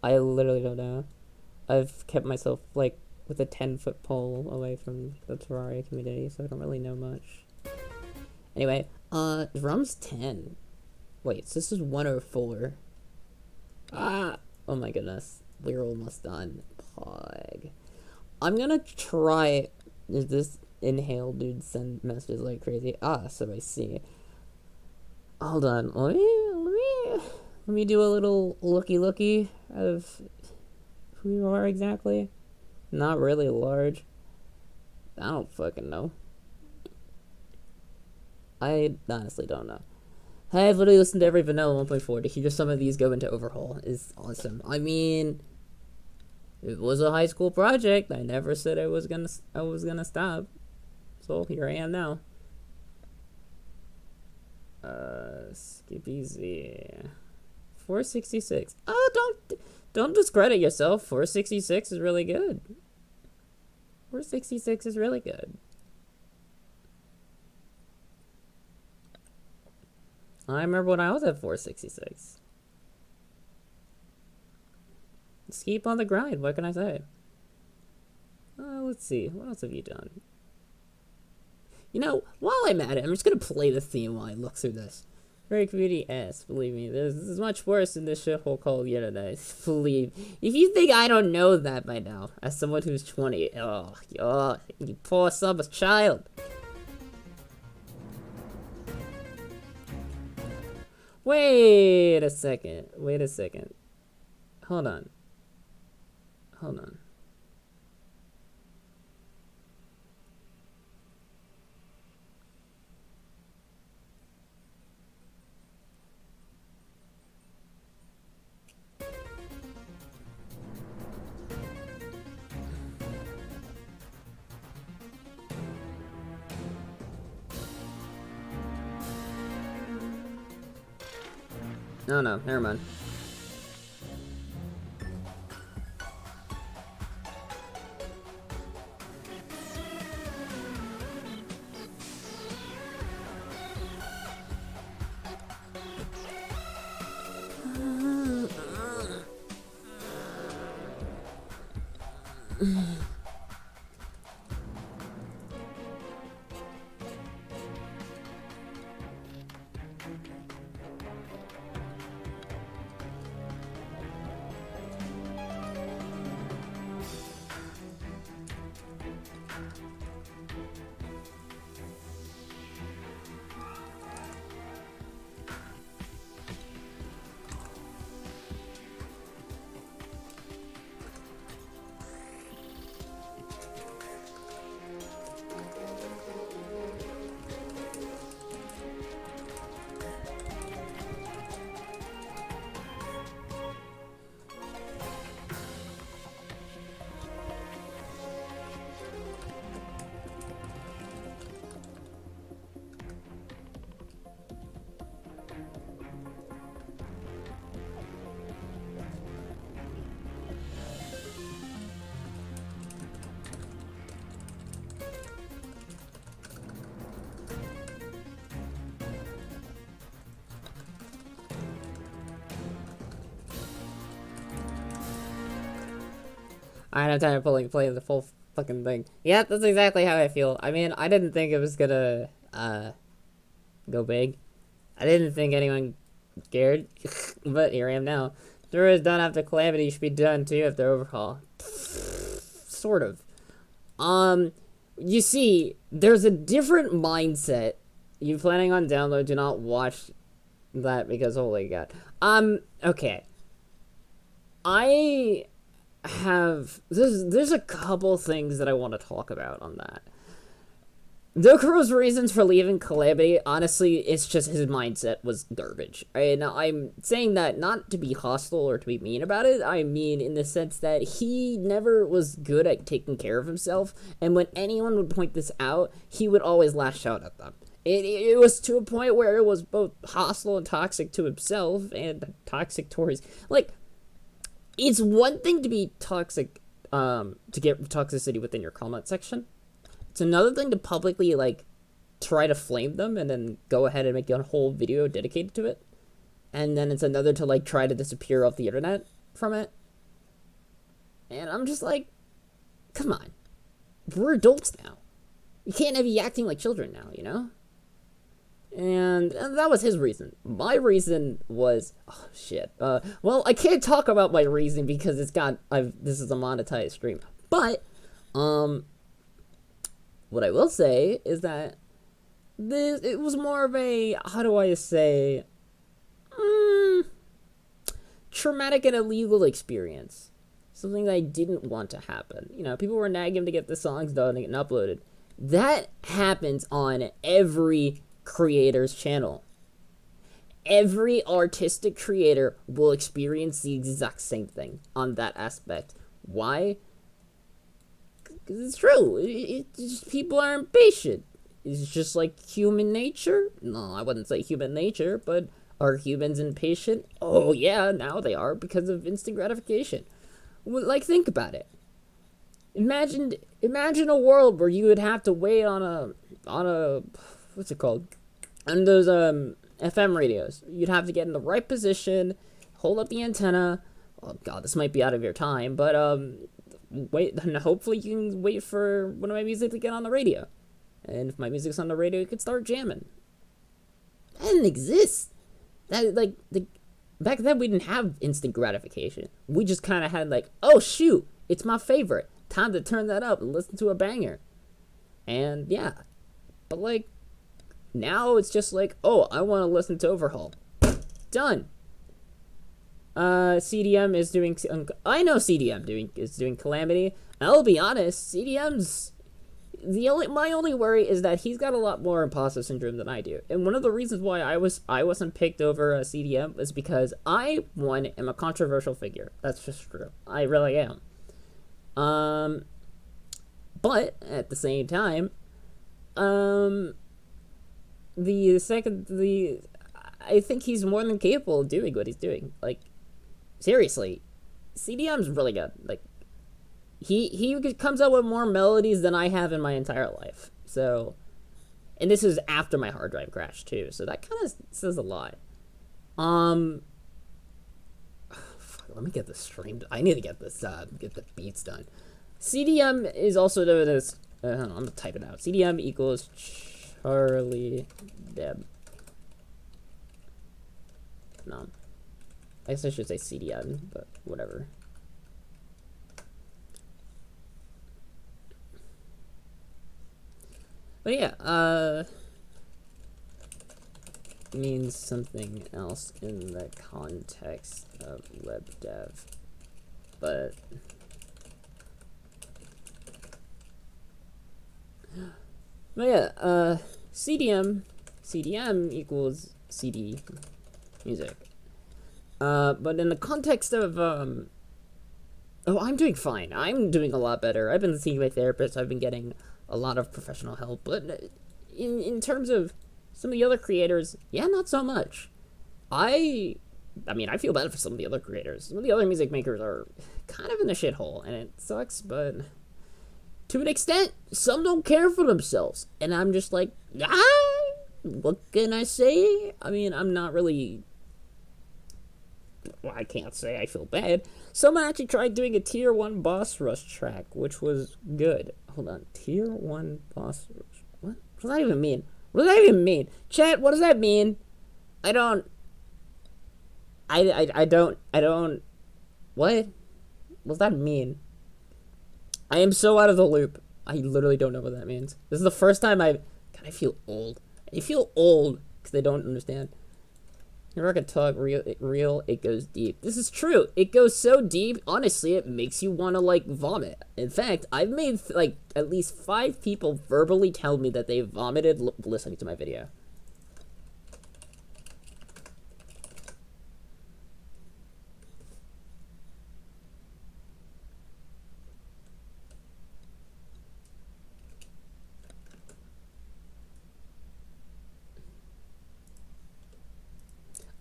I literally don't know. I've kept myself, like, with a 10-foot pole away from the Terraria community, so I don't really know much. Anyway, drum's 10. Wait, so this is 104. Ah! Oh my goodness. We're almost done. Pog. I'm gonna try... Is this inhale dude send messages like crazy? Ah, so I see. Hold on. Let me do a little looky of who you are exactly. Not really large. I don't fucking know. I honestly don't know. I've literally listened to every vanilla 1.4 to hear some of these go into Overhaul is awesome. I mean, it was a high school project. I never said I was gonna stop. So here I am now. Skippy Z. 466. Oh, don't discredit yourself. 466 is really good. 466 is really good. I remember when I was at 466. Just keep on the grind. What can I say? Let's see. What else have you done? You know, while I'm at it, I'm just gonna play the theme while I look through this. Very community ass, believe me. There's much worse in this shithole called Yetterday. Believe. If you think I don't know that by now, as someone who's 20, you poor son of a child. Wait a second. Hold on. No, never mind. I don't have time to play the full fucking thing. Yeah, that's exactly how I feel. I mean, I didn't think it was gonna, go big. I didn't think anyone cared, but here I am now. Terraria is done after Calamity, should be done too after Overhaul. Sort of. You see, there's a different mindset. You planning on download, do not watch that because holy god. Okay. there's a couple things that I want to talk about on that. Dokuro's reasons for leaving Calamity, honestly, it's just his mindset was garbage. And I'm saying that not to be hostile or to be mean about it, I mean in the sense that he never was good at taking care of himself, and when anyone would point this out, he would always lash out at them. It was to a point where it was both hostile and toxic to himself, and toxic towards, like, it's one thing to be toxic, to get toxicity within your comment section. It's another thing to publicly, like, try to flame them and then go ahead and make a whole video dedicated to it. And then it's another to, like, try to disappear off the internet from it. And I'm just like, come on. We're adults now. You can't be acting like children now, you know? And that was his reason. My reason was, oh, shit. Well, I can't talk about my reason because this is a monetized stream. But, what I will say is that it was more of a, how do I say, traumatic and illegal experience. Something that I didn't want to happen. You know, people were nagging him to get the songs done and getting uploaded. That happens on every creator's channel. Every artistic creator will experience the exact same thing on that aspect. Why? Because it's true. It's just, people are impatient. It's just like human nature. No, I wouldn't say human nature, but are humans impatient? Oh yeah, now they are because of instant gratification. Like, think about it. Imagine a world where you would have to wait on a what's it called? On those FM radios. You'd have to get in the right position, hold up the antenna. Oh god, this might be out of your time, but wait, and hopefully you can wait for one of my music to get on the radio. And if my music's on the radio, you can start jamming. That didn't exist. Back then we didn't have instant gratification. We just kind of had like, oh shoot, it's my favorite. Time to turn that up and listen to a banger. And yeah, but like, now it's just like, oh, I want to listen to Overhaul. Done. CDM is doing, I know CDM is doing Calamity. I'll be honest, CDM's, my only worry is that he's got a lot more imposter syndrome than I do. And one of the reasons why I wasn't picked over CDM was because I, one, am a controversial figure. That's just true. I really am. But at the same time, I think he's more than capable of doing what he's doing. Like, seriously, CDM's really good. Like, he comes up with more melodies than I have in my entire life. So, and this is after my hard drive crashed too. So that kind of says a lot. Let me get this streamed. I need to get this get the beats done. CDM is also known as I'm gonna type it out. CDM equals Charlie Deb. No, I guess I should say CDM, but whatever. But yeah, means something else in the context of web dev, but yeah, CDM equals CD music. But in the context of oh, I'm doing fine. I'm doing a lot better. I've been seeing my therapist. I've been getting a lot of professional help. But in terms of some of the other creators, yeah, not so much. I mean, I feel bad for some of the other creators. Some of the other music makers are kind of in the shithole, and it sucks, but to an extent, some don't care for themselves. And I'm just like, what can I say? I mean, I'm not really, well, I can't say I feel bad. Someone actually tried doing a tier 1 boss rush track, which was good. Hold on, tier 1 boss rush. What does that even mean? What does that even mean? Chat, what does that mean? I don't, what? What does that mean? I am so out of the loop. I literally don't know what that means. This is the first time God, I feel old. I feel old because I don't understand. Rocket talk real, it goes deep. This is true. It goes so deep, honestly, it makes you want to, like, vomit. In fact, I've made, like, at least 5 people verbally tell me that they vomited listening to my video.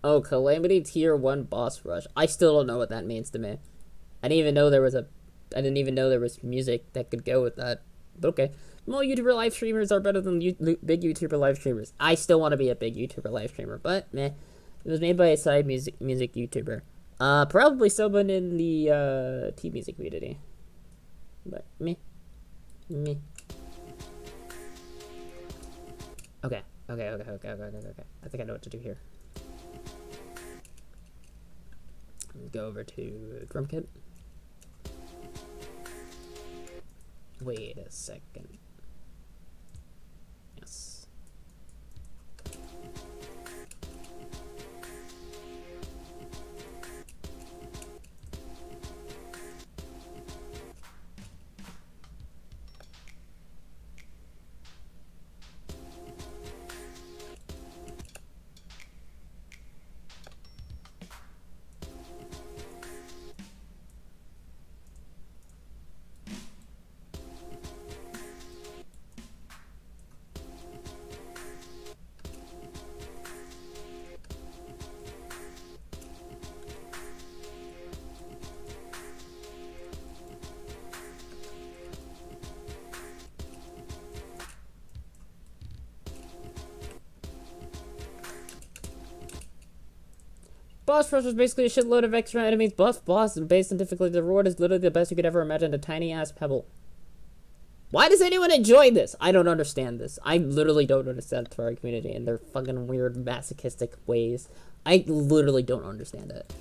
Oh, Calamity Tier 1 Boss Rush. I still don't know what that means to me. I didn't even know there was music that could go with that. But okay. Small YouTuber live streamers are better than big YouTuber live streamers. I still want to be a big YouTuber live streamer, but meh. It was made by a side music YouTuber. Probably someone in the T-music community. But meh. Meh. Okay. I think I know what to do here. Go over to Drum Kit. Wait a second. Yes. Boss Rush was basically a shitload of extra enemies, buff boss, and based on difficulty, the reward is literally the best you could ever imagine, a tiny-ass pebble. Why does anyone enjoy this? I don't understand this. I literally don't understand the Terraria community and their fucking weird masochistic ways. I literally don't understand it.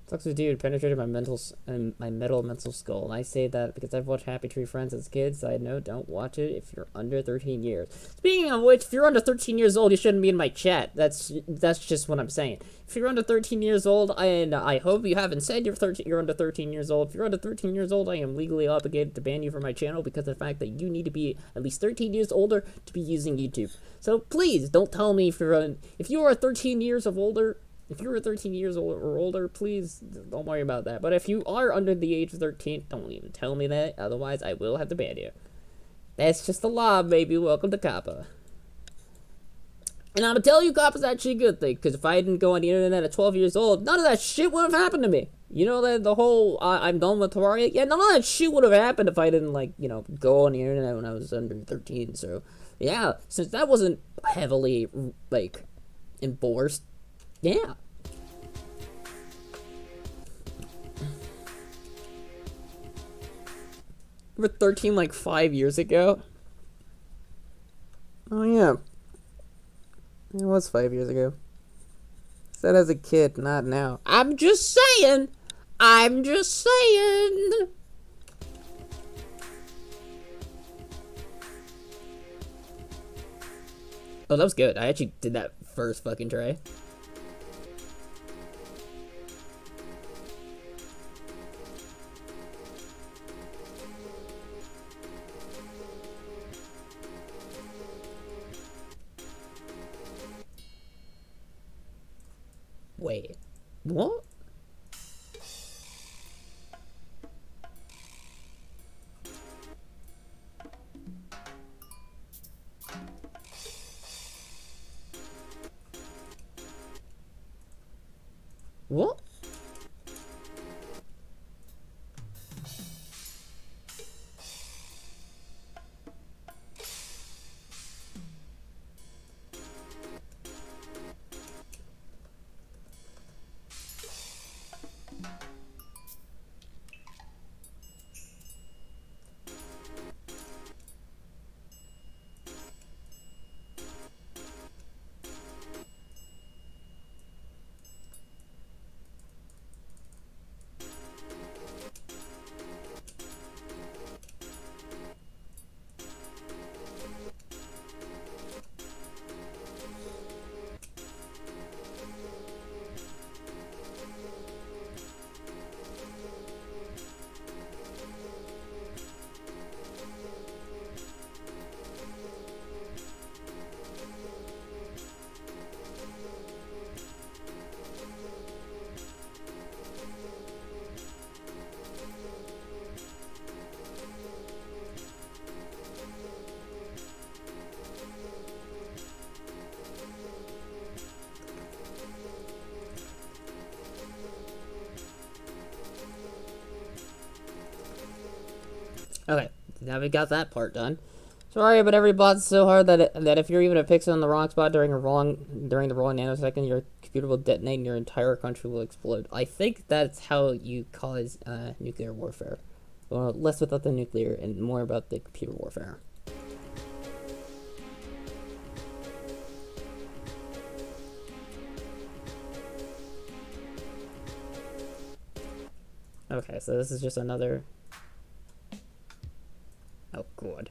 Toxic dude penetrated my metal mental skull. And I say that because I've watched Happy Tree Friends as kids. Side note, don't watch it if you're under 13 years. Speaking of which, if you're under 13 years old, you shouldn't be in my chat. That's just what I'm saying. If you're under 13 years old, and I hope you haven't said you're under 13 years old. If you're under 13 years old, I am legally obligated to ban you from my channel because of the fact that you need to be at least 13 years older to be using YouTube. So please don't tell me if you are 13 years of older. If you're 13 years old or older, please don't worry about that. But if you are under the age of 13, don't even tell me that. Otherwise, I will have to ban you. That's just the law, baby. Welcome to COPPA. And I'm gonna tell you, COPPA's actually a good thing. Because if I didn't go on the internet at 12 years old, none of that shit would have happened to me. You know that the whole, I'm done with Terraria? Yeah, none of that shit would have happened if I didn't, like, you know, go on the internet when I was under 13. So, yeah, since that wasn't heavily, like, enforced, yeah. You were 13 like 5 years ago? Oh yeah. It was 5 years ago. Said as a kid, not now. I'm just saying! I'm just saying! Oh, that was good. I actually did that first fucking try. Wait. What? What? Okay, now we got that part done. Sorry, but every bot's so hard that if you're even a pixel in the wrong spot during the wrong nanosecond, your computer will detonate and your entire country will explode. I think that's how you cause nuclear warfare. Well, less about the nuclear and more about the computer warfare. Okay, so this is just another... Oh, good.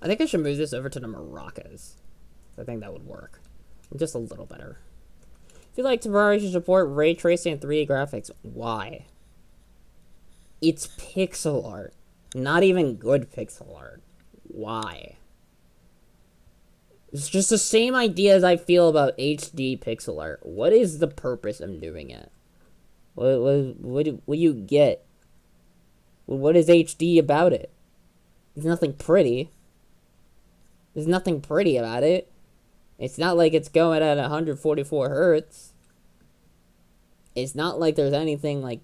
I think I should move this over to the maracas. I think that would work. Just a little better. If you like Terraria, you should support ray tracing and 3D graphics. Why? It's pixel art. Not even good pixel art. Why? It's just the same idea as I feel about HD pixel art. What is the purpose of doing it? What do you get? What is HD about it? There's nothing pretty. There's nothing pretty about it. It's not like it's going at 144 hertz. It's not like there's anything like...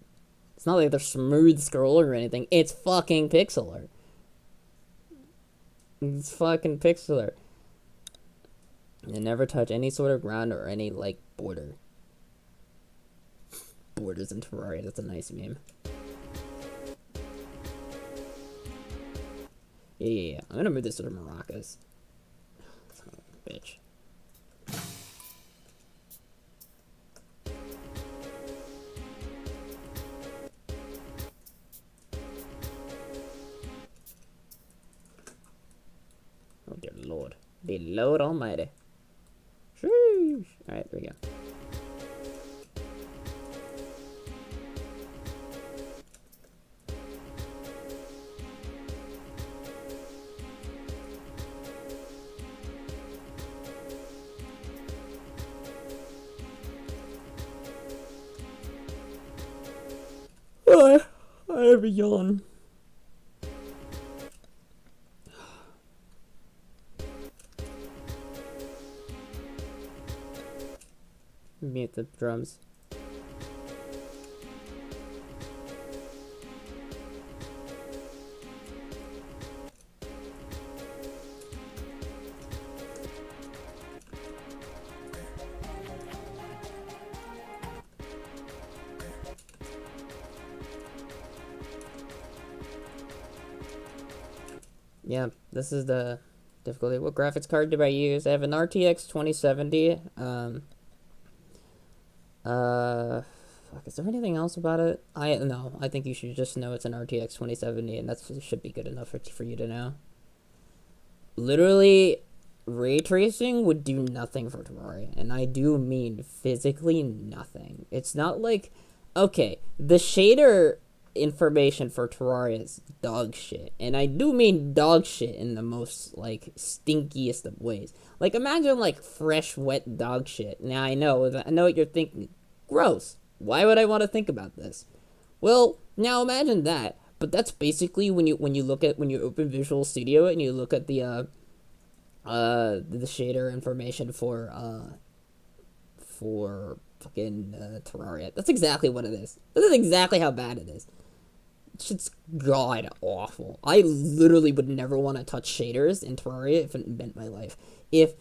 It's not like there's smooth scroller or anything. It's fucking pixel art. It's fucking pixel art. And never touch any sort of ground or any, like, border. Borders in Terraria. That's a nice meme. Yeah. I'm gonna move this to the maracas. Son of a bitch. Oh dear lord. Dear lord almighty. Sheesh. Alright, there we go. I have a yawn. Mute the drums. Yeah, this is the difficulty. What graphics card do I use? I have an RTX 2070. Fuck, is there anything else about it? No, I think you should just know it's an RTX 2070, and that should be good enough for you to know. Literally, ray tracing would do nothing for Terraria, and I do mean physically nothing. It's not like, okay, the shader information for Terraria is dog shit, and I do mean dog shit in the most, like, stinkiest of ways. Like, imagine, like, fresh, wet dog shit. Now, I know what you're thinking. Gross. Why would I want to think about this? Well, now imagine that, but that's basically when you open Visual Studio and you look at the shader information for fucking Terraria. That's exactly what it is. This is exactly how bad it is. Shit's god awful. I literally would never want to touch shaders in Terraria if it meant my life. If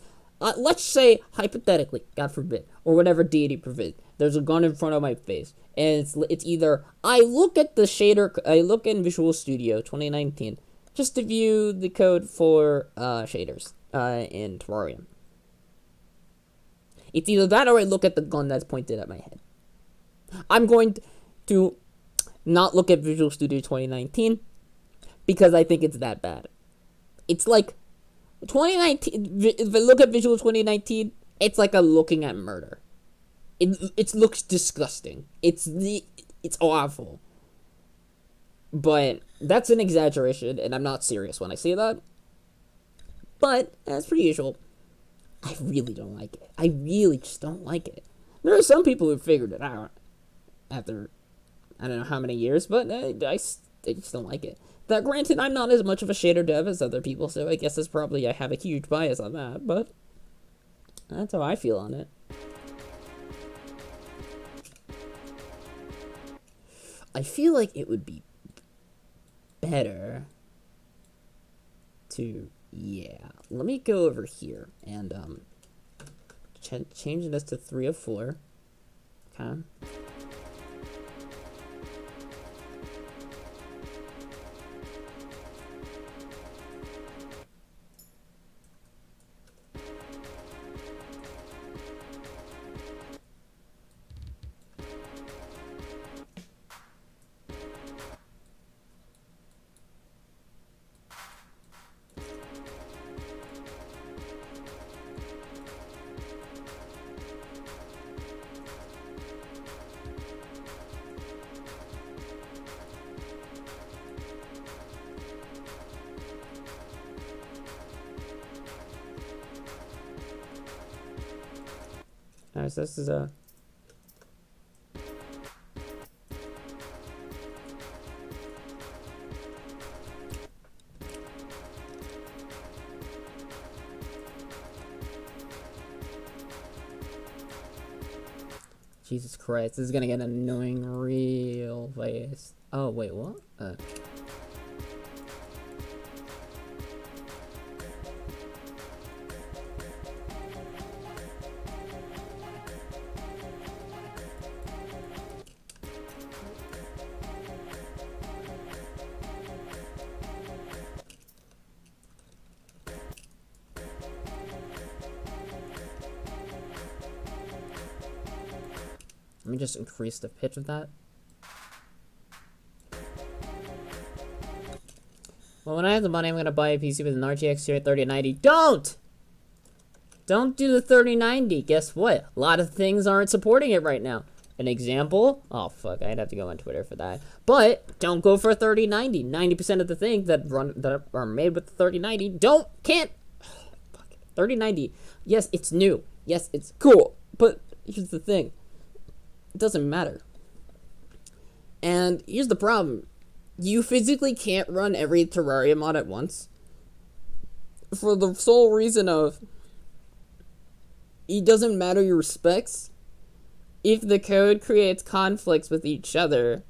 let's say hypothetically, God forbid, or whatever deity forbid, there's a gun in front of my face, and it's either I look in Visual Studio 2019 just to view the code for shaders in Terraria. It's either that or I look at the gun that's pointed at my head. I'm going to not look at Visual Studio 2019 because I think it's that bad. It's like 2019. If I look at Visual 2019, it's like a looking at murder. It looks disgusting. It's awful. But that's an exaggeration, and I'm not serious when I say that. But as per usual, I really don't like it. I really just don't like it. There are some people who figured it out after I don't know how many years, but I just don't like it. That granted, I'm not as much of a shader dev as other people, so I guess it's probably I have a huge bias on that, but that's how I feel on it. I feel like it would be better to, yeah. Let me go over here and change this to 3 of 4. Okay. Alright, so this is a Jesus Christ, this is gonna get annoying real fast. Oh wait, what? Let me just increase the pitch of that. Well, when I have the money, I'm gonna buy a PC with an RTX 3090. Don't do the 3090. Guess what? A lot of things aren't supporting it right now. An example? Oh fuck, I'd have to go on Twitter for that. But don't go for a 3090. 90% of the things that are made with the 3090 can't. Oh, fuck. 3090. Yes, it's new. Yes, it's cool. But here's the thing. It doesn't matter. And here's the problem. You physically can't run every Terraria mod at once. For the sole reason of it doesn't matter your specs if the code creates conflicts with each other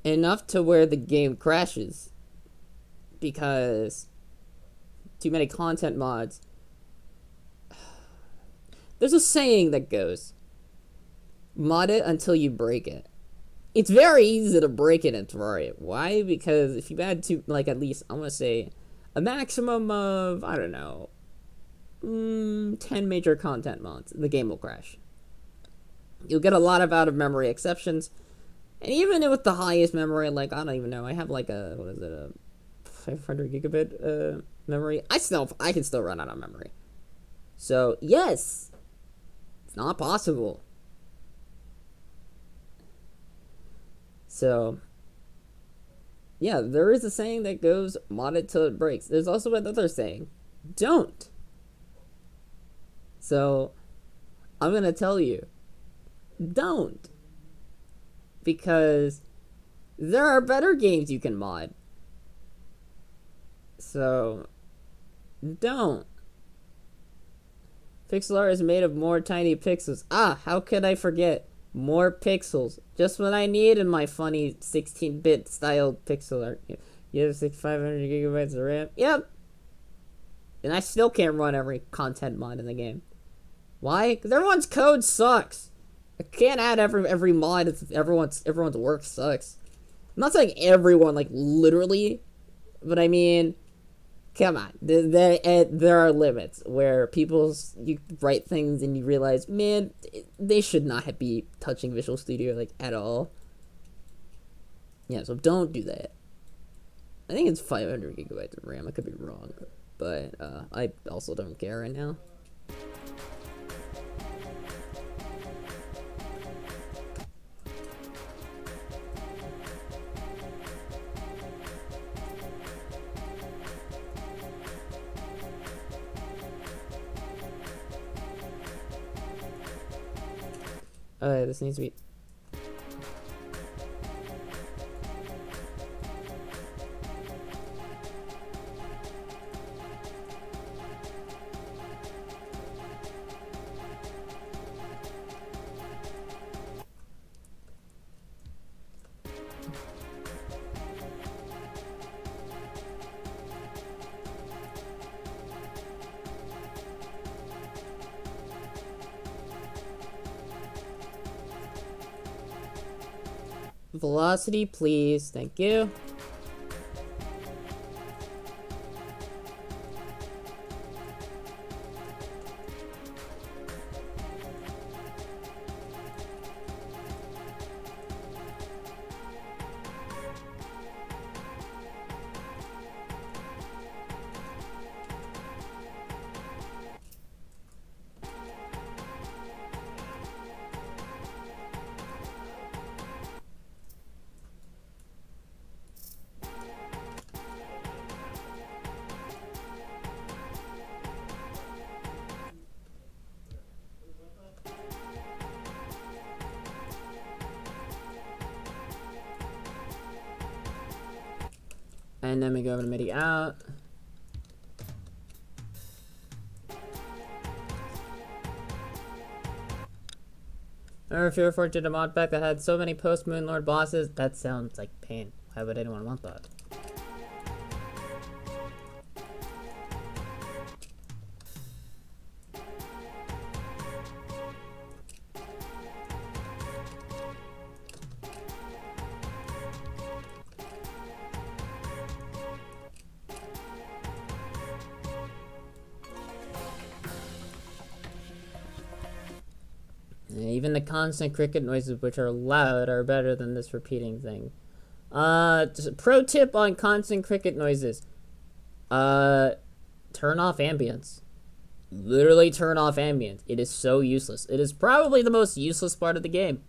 enough to where the game crashes. Because too many content mods. There's a saying that goes, mod it until you break it. It's very easy to break it in Terraria. Why? Because if you add to, like, at least, I'm gonna say, a maximum of, I don't know, 10 major content mods, the game will crash. You'll get a lot of out-of-memory exceptions, and even with the highest memory, like, I don't even know, I have, like, a 500 gigabit, memory. I can still run out of memory. So, yes, it's not possible. So, yeah, there is a saying that goes, mod it till it breaks. There's also another saying, don't. So, I'm going to tell you, don't. Because there are better games you can mod. So, don't. Pixel art is made of more tiny pixels. Ah, how could I forget? More pixels. Just what I need in my funny 16-bit styled pixel art. You have 500 gigabytes of RAM? Yep. And I still can't run every content mod in the game. Why? Because everyone's code sucks. I can't add every mod. Everyone's work sucks. I'm not saying everyone, like, literally. But I mean, come on. There are limits where you write things and you realize, man, they should not be touching Visual Studio, like, at all. Yeah, so don't do that. I think it's 500 gigabytes of RAM. I could be wrong. but I also don't care right now. This needs to be... Velocity, please. Thank you. And then we go over to MIDI out. Remember if you referred to the mod pack that had so many post-Moon Lord bosses? That sounds like pain. Why would anyone want that? Even the constant cricket noises, which are loud, are better than this repeating thing. Just a pro tip on constant cricket noises. Turn off ambience. Literally turn off ambience. It is so useless. It is probably the most useless part of the game.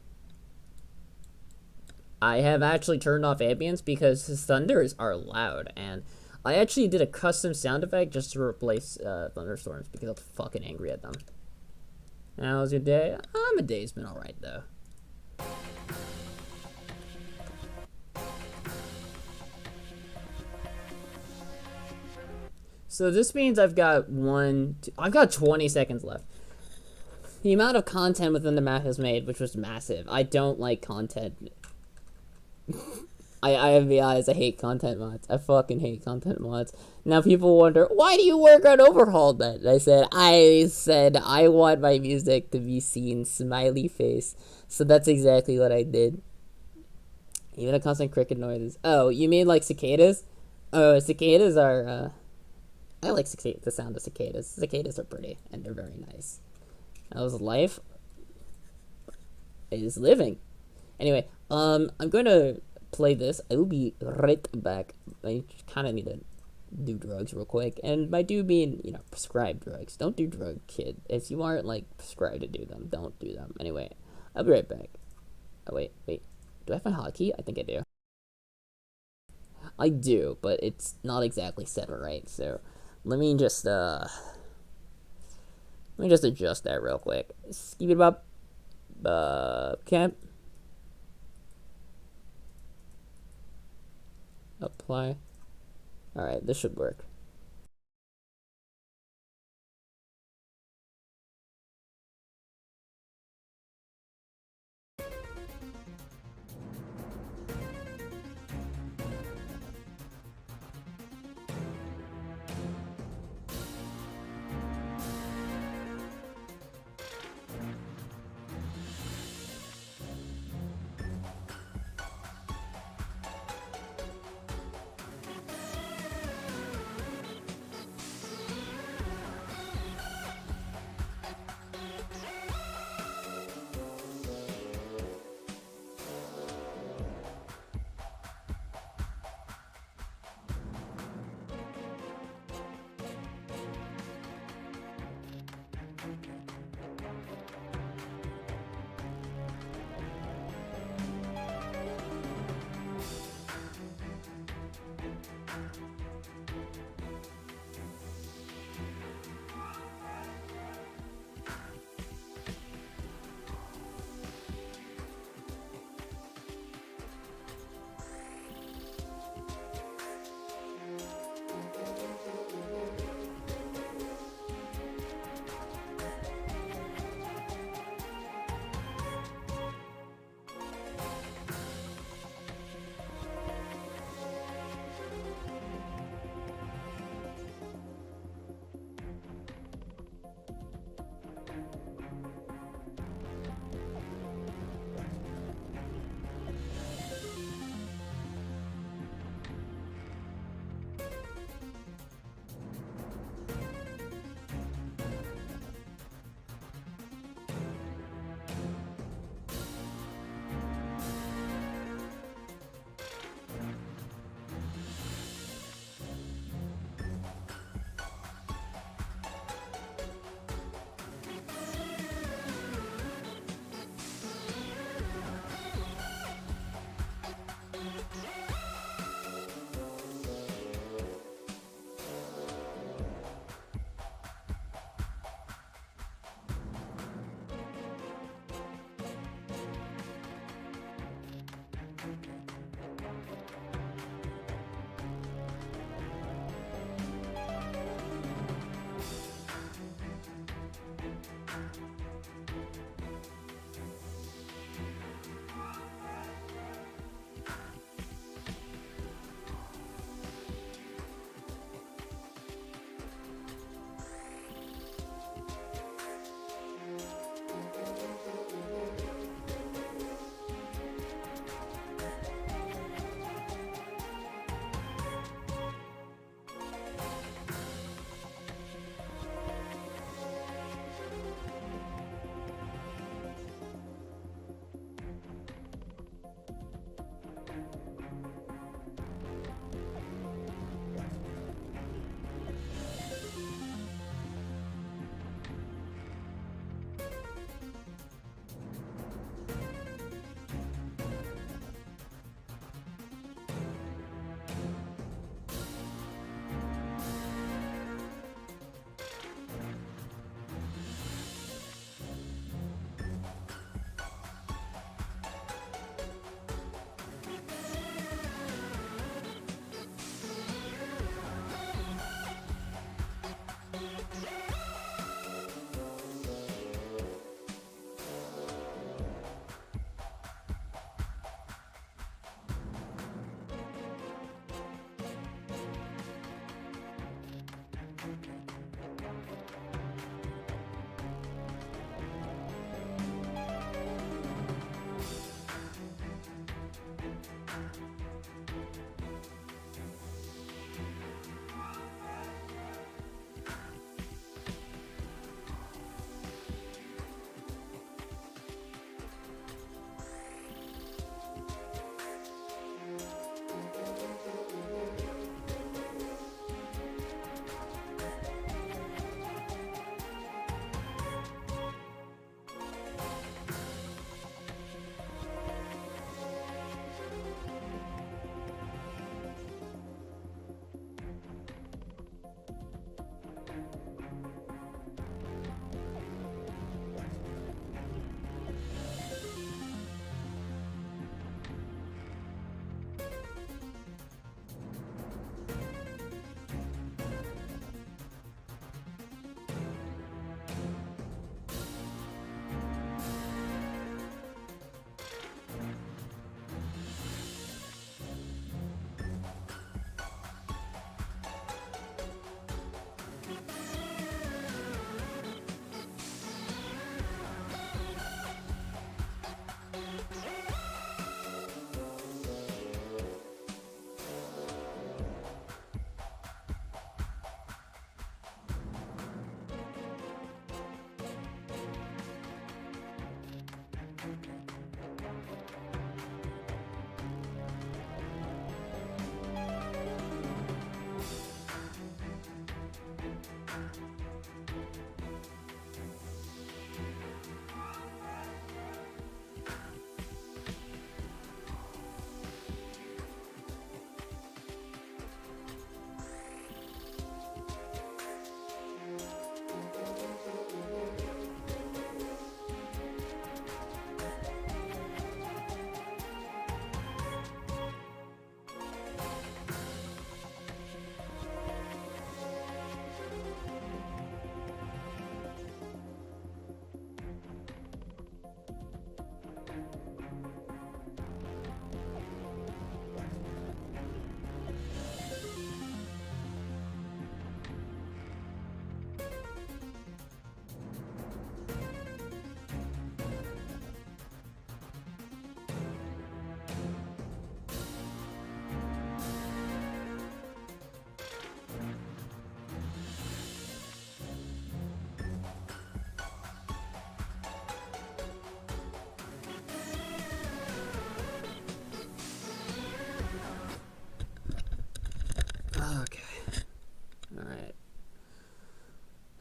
I have actually turned off ambience because his thunders are loud, and I actually did a custom sound effect just to replace thunderstorms because I'm fucking angry at them. How was your day? My day's been alright, though. So this means I've got 20 seconds left. The amount of content within the map has made, which was massive. I don't like content. I have the eyes. I hate content mods. I fucking hate content mods. Now people wonder, why do you work on Overhaul then? I said I want my music to be seen, smiley face. So that's exactly what I did. Even a constant cricket noises. Oh, you mean like cicadas? Oh, cicadas are, I like the sound of cicadas. Cicadas are pretty, and they're very nice. How's life? It is living. Anyway, I'm going to play this. I will be right back. I kind of need to do drugs real quick, and by do mean, you know, prescribed drugs. Don't do drug, kid. If you aren't like prescribed to do them, don't do them. Anyway, I'll be right back. Oh wait, do I have my hotkey? I think I do. I do, but it's not exactly set right. So let me just adjust that real quick. Skip it up. Okay. Apply. Alright, this should work.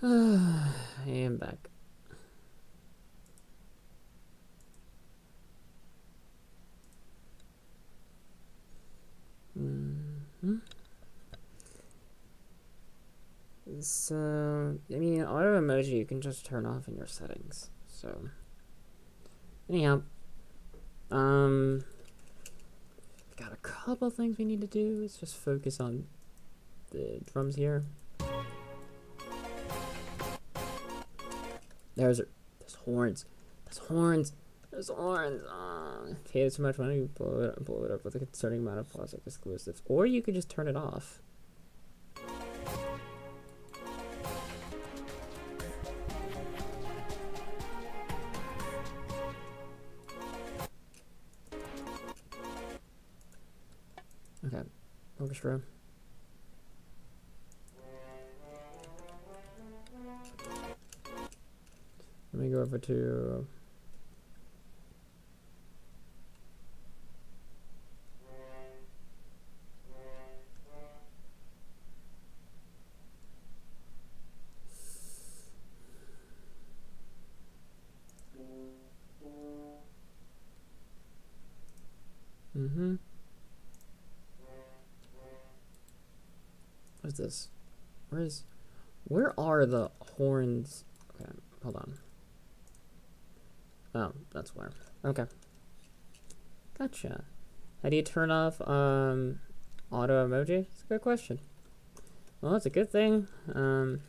I am back. So, I mean, auto emoji you can just turn off in your settings. So, anyhow, got a couple things we need to do. Let's just focus on the drums here. There's horns. There's horns. There's horns. Paid so much money, blow it up with a concerning amount of plastic exclusives. Or you could just turn it off. Okay, orchestra. Let me go over to What's this? Where are the horns? Okay, hold on. Oh, that's where. Okay. Gotcha. How do you turn off auto emoji? It's a good question. Well, it's a good thing. The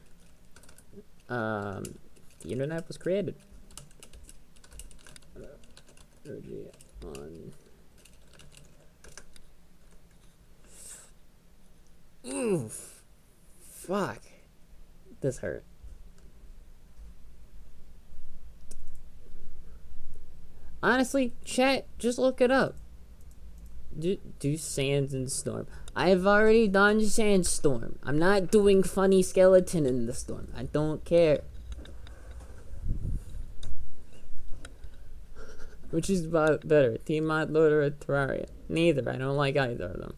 internet was created. Emoji on. Oof. Fuck. This hurt. Honestly, chat, just look it up. Do Sands and Storm. I've already done Sandstorm. I'm not doing funny skeleton in the storm. I don't care. Which is better, Team Mod Loader or Terraria? Neither. I don't like either of them.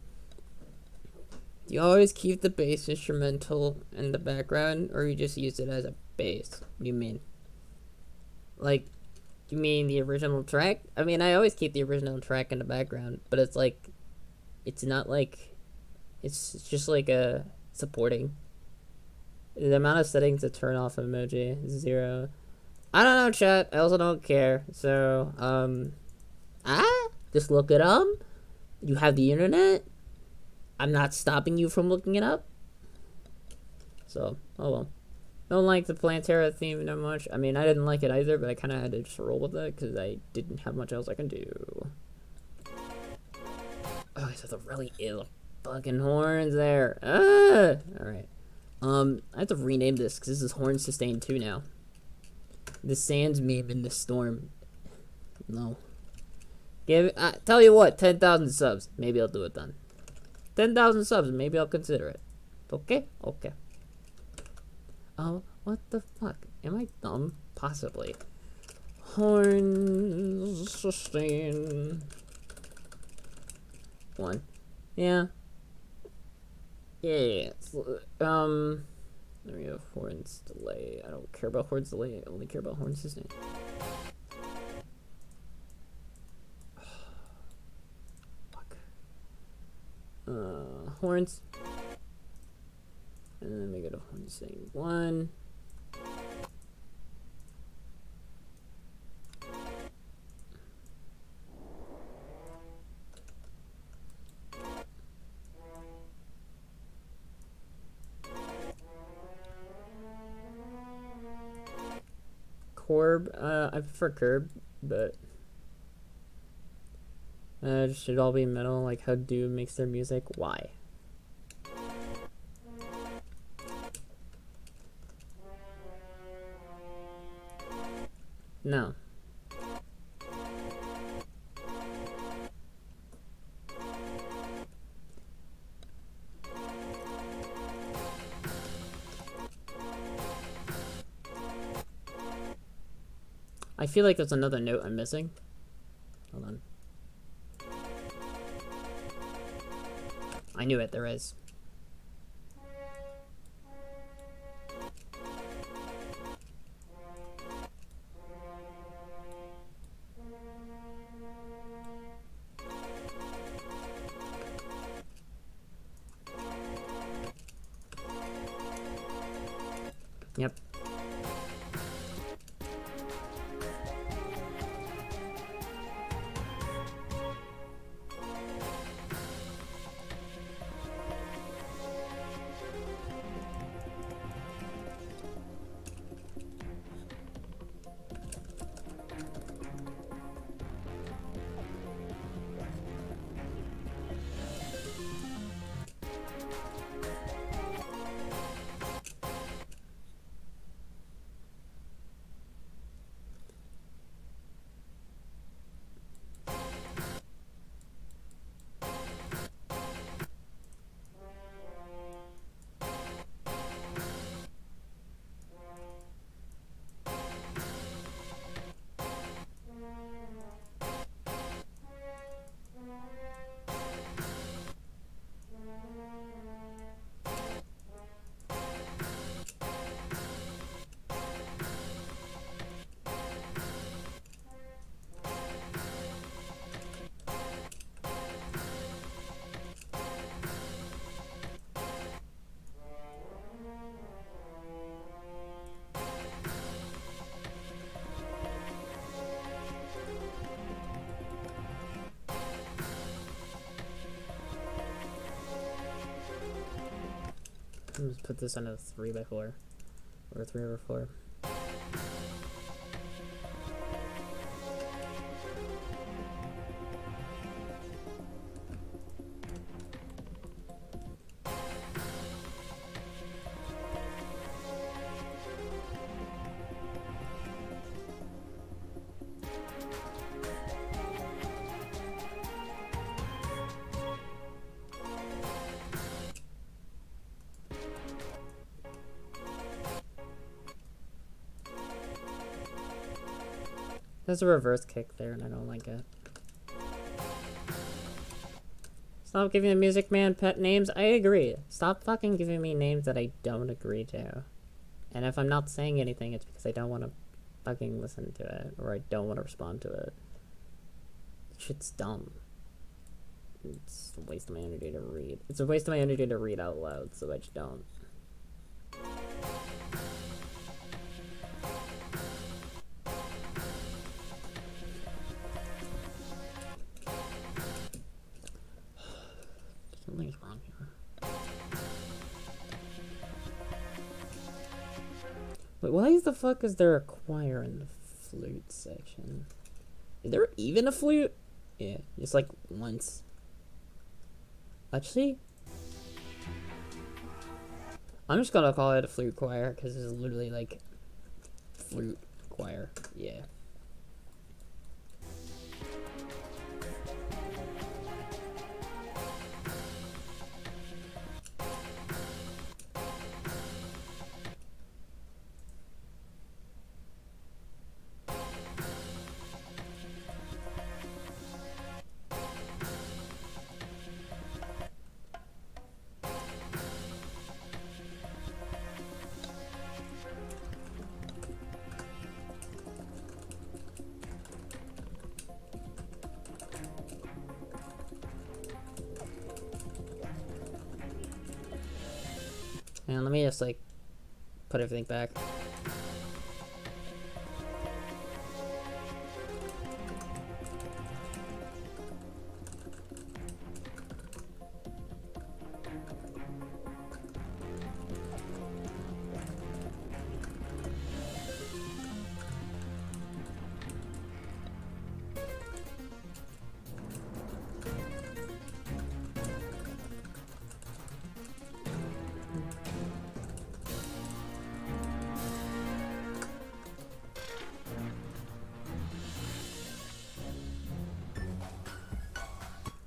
Do you always keep the bass instrumental in the background, or you just use it as a bass? What do you mean? Like, you mean the original track? I mean, I always keep the original track in the background, but it's like, it's not like, it's just like a supporting. The amount of settings to turn off emoji is 0. I don't know, chat. I also don't care. So, just look it up. You have the internet. I'm not stopping you from looking it up. So, oh well. Don't like the Plantera theme that much. I mean, I didn't like it either, but I kind of had to just roll with it because I didn't have much else I can do. Oh, I saw the really ill fucking horns there. Alright. I have to rename this because this is Horn Sustain 2 now. The Sands meme in the storm. No. Give it, tell you what, 10,000 subs. Maybe I'll do it then. 10,000 subs, maybe I'll consider it. Okay? Okay. Oh, what the fuck? Am I dumb? Possibly. Horn sustain 1. Yeah. Yeah. There we go. Horns delay. I don't care about horns delay. I only care about horn sustain. Fuck. Horns. And then we go to horn sustain 1. Corb, I prefer curb, but it should all be metal, like how Doom makes their music. Why? No. I feel like there's another note I'm missing. Hold on. I knew it, there is. Yep. Let's put this on a 3x4 or a 3x4. There's a reverse kick there, and I don't like it. Stop giving the Music Man pet names. I agree. Stop fucking giving me names that I don't agree to. And if I'm not saying anything, it's because I don't want to fucking listen to it, or I don't want to respond to it. Shit's dumb. It's a waste of my energy to read. It's a waste of my energy to read out loud, so I just don't. Something's wrong here. Wait, why the fuck is there a choir in the flute section? Is there even a flute? Yeah, just like once. Actually, I'm just gonna call it a flute choir because it's literally like flute choir. Yeah. And let me just like put everything back.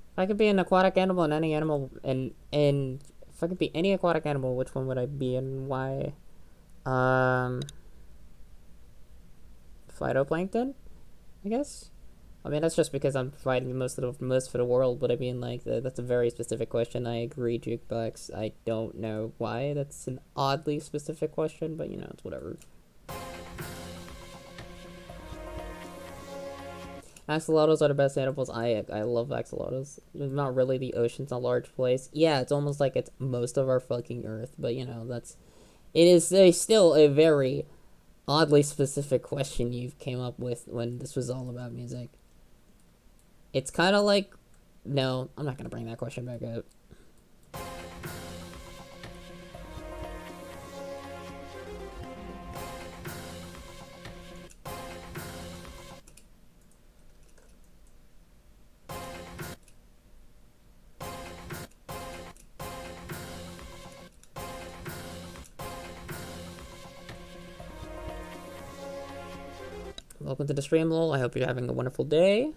If I could be an aquatic animal and any animal, and if I could be any aquatic animal, which one would I be and why? Phytoplankton, I guess. I mean, that's just because I'm providing most for the world, but I mean, like, that's a very specific question. I agree, Jukebox. I don't know why that's an oddly specific question, but, you know, it's whatever. Axolotls are the best animals. I love axolotls. It's not really the ocean's a large place. Yeah, it's almost like it's most of our fucking Earth, but, you know, that's... It is still a very oddly specific question you came up with when this was all about music. It's kind of like, no, I'm not gonna bring that question back up. Welcome to the stream, lol. I hope you're having a wonderful day.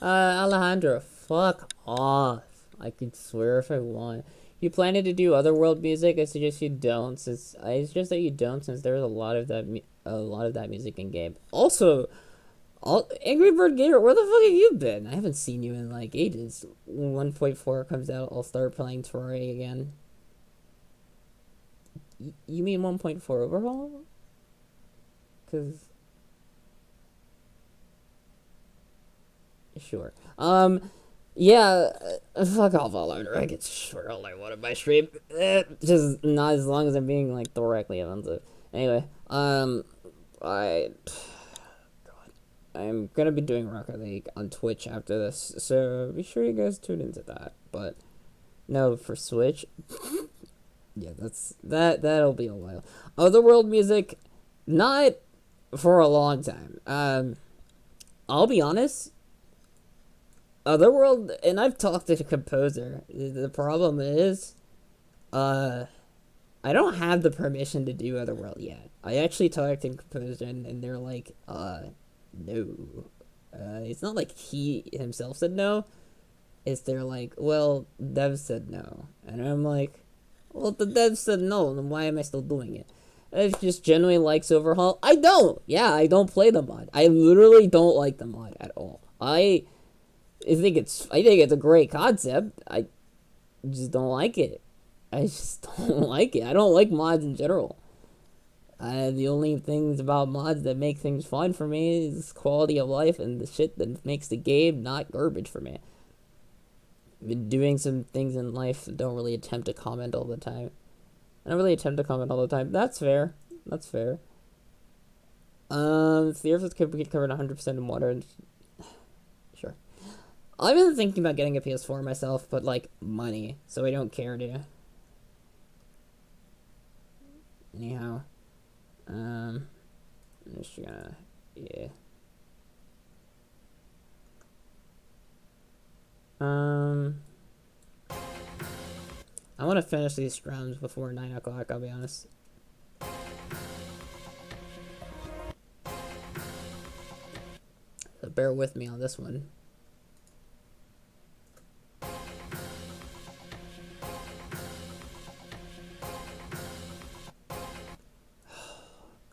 Alejandro, fuck off. I could swear if I want. You planning to do other world music? I suggest you don't, since I suggest that you don't, since there's a lot of that music in game. Also, Angry Bird Gator, where the fuck have you been? I haven't seen you in like ages. When 1.4 comes out, I'll start playing Terraria again. You mean 1.4 Overhaul? Cause sure. Yeah, fuck off all over. I can swear all I want in my stream. Just not as long as I'm being like directly offensive. Anyway, I I'm gonna be doing Rocket League on Twitch after this, so be sure you guys tune into that. But no, for Switch, yeah, that'll be a while. Otherworld music, not for a long time. I'll be honest. Otherworld, and I've talked to the composer. The problem is, I don't have the permission to do Otherworld yet. I actually talked to the composer, and they're like, no. It's not like he himself said no. It's they're like, well, dev said no. And I'm like, well, the dev said no, then why am I still doing it? If just genuinely likes Overhaul, I don't. Yeah, I don't play the mod. I literally don't like the mod at all. I think it's a great concept. I just don't like it. I just don't like it. I don't like mods in general. The only things about mods that make things fun for me is quality of life and the shit that makes the game not garbage for me. I've been doing some things in life that don't really attempt to comment all the time. I don't really attempt to comment all the time. That's fair. That's fair. The earth could be covered 100% in water. And sure. I've been thinking about getting a PS4 myself, but like money, so I don't care to. Anyhow, I'm just gonna, yeah. I want to finish these rounds before 9 o'clock, I'll be honest. bear with me on this one.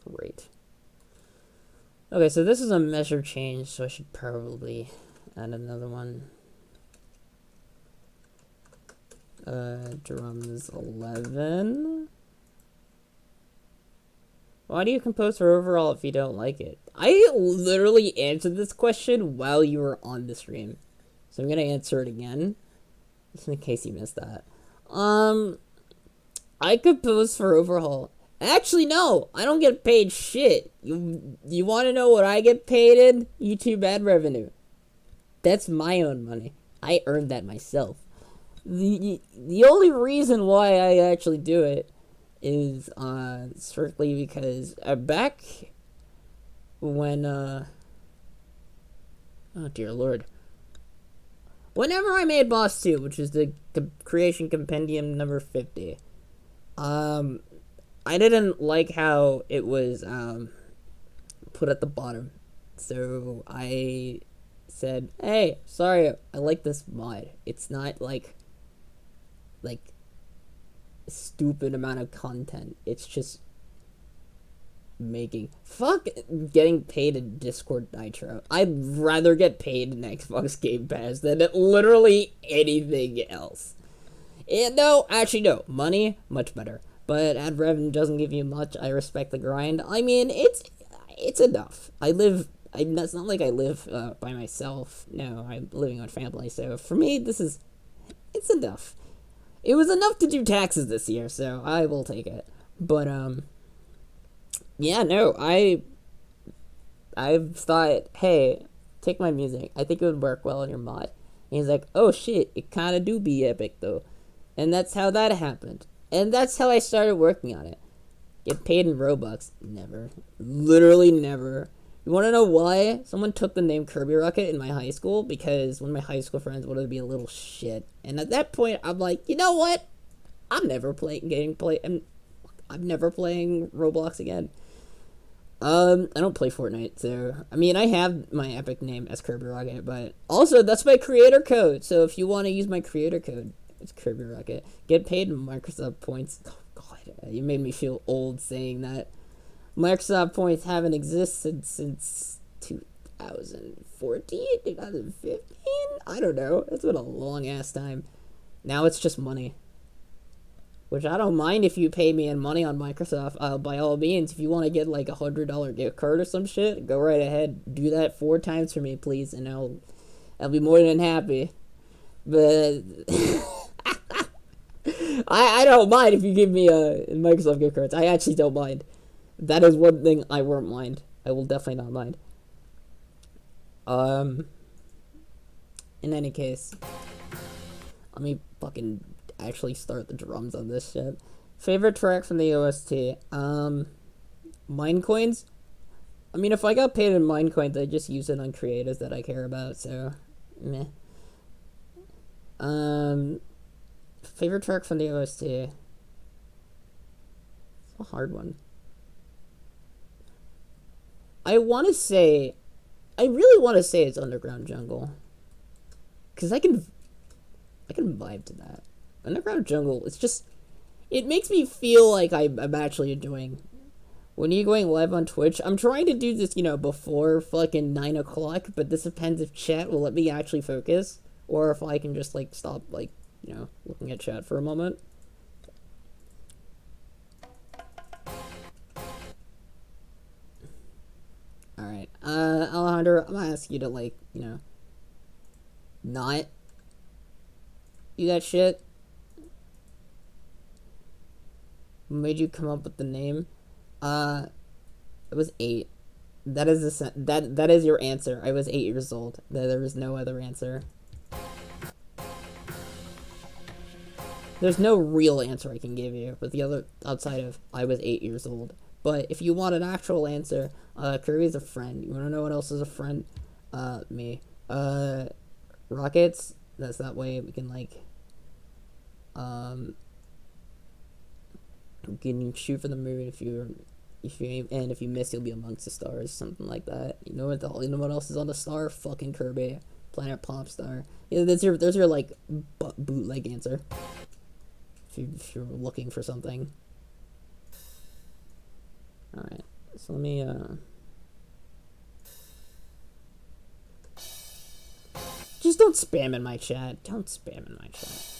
Great. Okay, so this is a measure change, so I should probably add another one. Drums 11. Why do you compose for Overhaul if you don't like it? I literally answered this question while you were on the stream. So I'm gonna answer it again. Just in case you missed that. I compose for Overhaul. Actually, no, I don't get paid shit. You want to know what I get paid in? YouTube ad revenue. That's my own money. I earned that myself. The only reason why I actually do it is strictly because back when oh dear lord, whenever I made Boss 2, which is the creation compendium number 50, I didn't like how it was put at the bottom. So I said, hey, sorry, I like this mod. It's not like a stupid amount of content. It's just making getting paid in Discord Nitro. I'd rather get paid in Xbox Game Pass than literally anything else. And no, money, much better. But ad revenue doesn't give you much. I respect the grind. I mean, it's enough. It's not like I live by myself. No, I'm living on family. So for me, it's enough. It was enough to do taxes this year, so I will take it. But yeah, no, I've thought, hey, take my music. I think it would work well on your mod. And he's like, oh shit, it kind of do be epic though. And that's how that happened. And that's how I started working on it. Get paid in Robux? Never. Literally never. You want to know why? Someone took the name Kirby Rocket in my high school because one of my high school friends wanted to be a little shit. And at that point, I'm like, you know what? I'm never playing Roblox again. I don't play Fortnite, so I mean I have my epic name as Kirby Rocket, but also that's my creator code. So if you want to use my creator code, it's Kirby Rocket. Get paid in Microsoft points. Oh god, you made me feel old saying that. Microsoft points haven't existed since 2014, 2015? I don't know. It's been a long ass time. Now it's just money. Which I don't mind if you pay me in money on Microsoft. By all means, if you want to get like $100 gift card or some shit, go right ahead. Do that 4 times for me, please, and I'll be more than happy. But I don't mind if you give me Microsoft gift cards. I actually don't mind. That is one thing I won't mind. I will definitely not mind. In any case, let me fucking actually start the drums on this shit. Favorite track from the OST? Mine coins? I mean, if I got paid in mine coins, I'd just use it on creators that I care about, so meh. Favorite track from the OST? It's a hard one. I really want to say it's Underground Jungle. Because I can vibe to that. Underground Jungle, it makes me feel like I'm actually enjoying. When you're going live on Twitch, I'm trying to do this, before fucking 9 o'clock, but this depends if chat will let me actually focus, or if I can just, stop, looking at chat for a moment. Alright, Alejandro, I'm gonna ask you to, not do that shit. What made you come up with the name? It was 8. That is your answer. I was 8 years old. There was no other answer. There's no real answer I can give you, but the other outside of I was 8 years old. But if you want an actual answer, Kirby's a friend. You wanna know what else is a friend? Me. Rockets. That's that way we can we can shoot for the moon if you And if you miss, you'll be amongst the stars, something like that. You know what else is on the star? Fucking Kirby, Planet Popstar. Yeah, there's your like bootleg answer. If you're looking for something. All right, so let me just don't spam in my chat. Don't spam in my chat.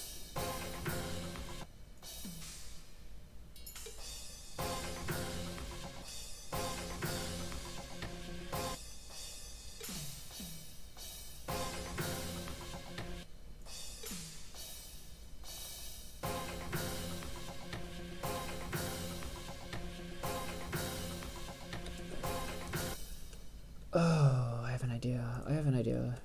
Oh, I have an idea.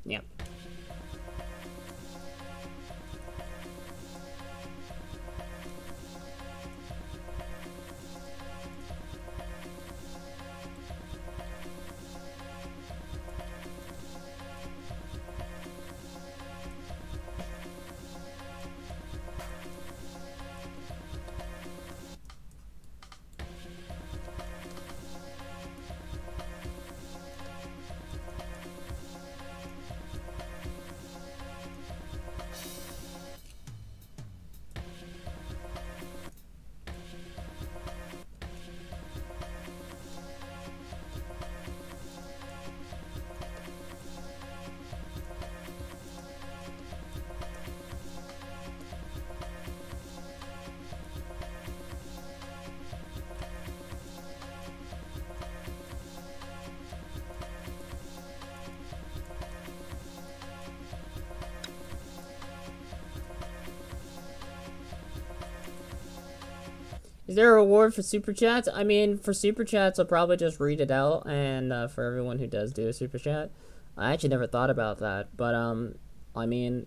Yep. Is there a reward for super chats? I mean, for super chats, I'll probably just read it out, and for everyone who does do a super chat, I actually never thought about that, but I mean,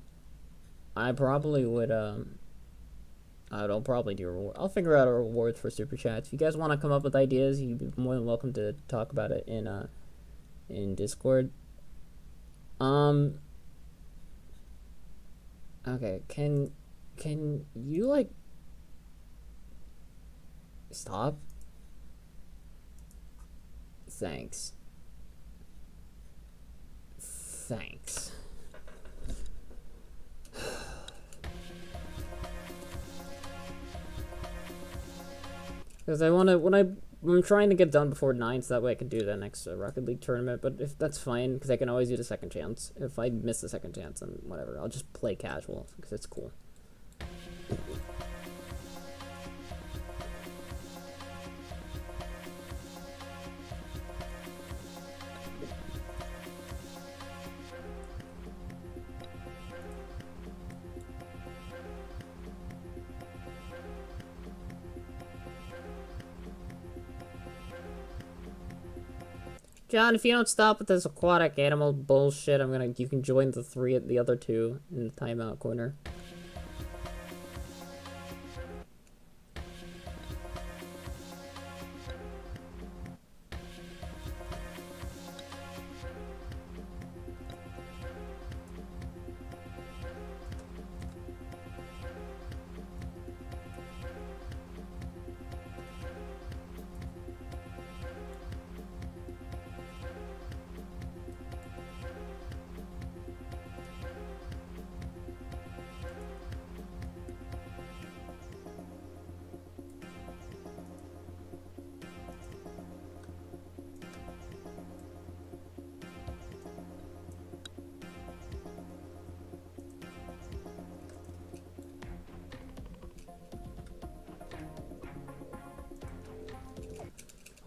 I probably would I'll probably do a reward. I'll figure out a reward for super chats. If you guys want to come up with ideas, you'd be more than welcome to talk about it in Discord. Okay, can you like stop? Thanks. Because I'm trying to get done before 9, so that way I can do the next Rocket League tournament. But if that's fine, because I can always do the second chance. If I miss the second chance, then whatever. I'll just play casual because it's cool. John, if you don't stop with this aquatic animal bullshit, you can join the other two in the timeout corner.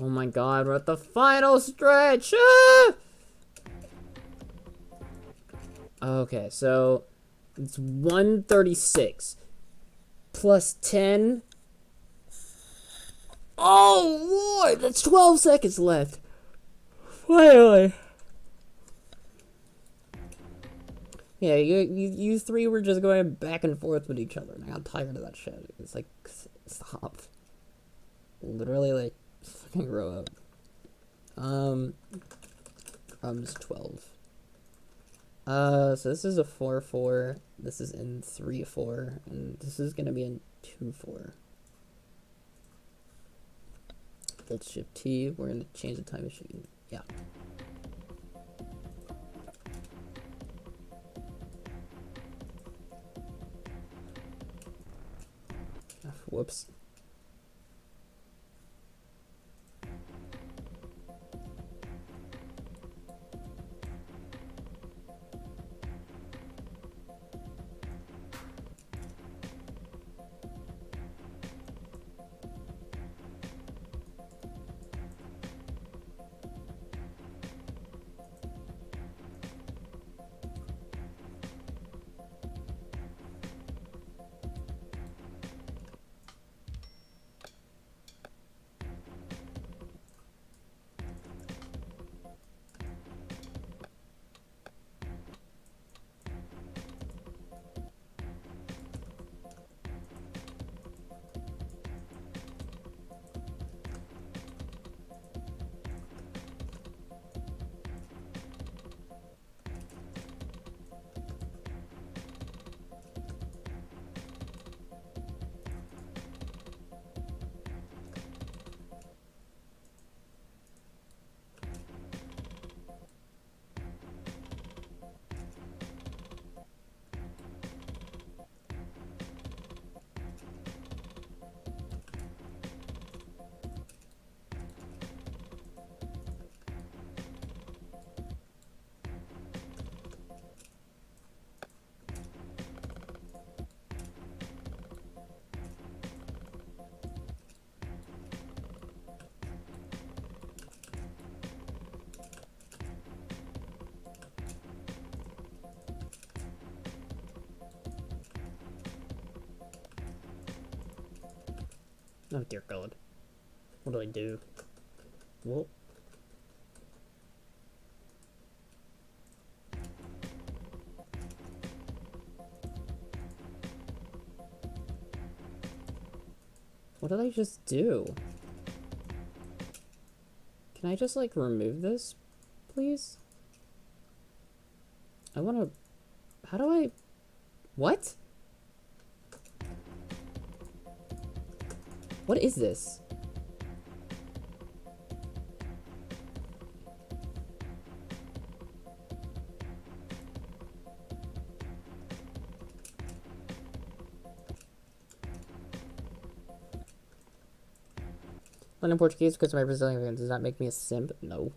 Oh my god, we're at the final stretch! Ah! Okay, so it's 136 plus 10. Oh lord, that's 12 seconds left. Finally. Yeah, you three were just going back and forth with each other, and I got tired of that shit. It's like, stop. Literally, like, fucking grow up. Crumbs 12. So this is a 4-4. This is in 3-4, and this is gonna be in 2-4. Hold Shift T. We're gonna change the time machine. Yeah. Whoops. Oh dear god. What do I do? Well. What did I just do? Can I just, like, remove this, please? I wanna... How do I... What? What is this? Learning Portuguese because my Brazilian does not make me a simp? No.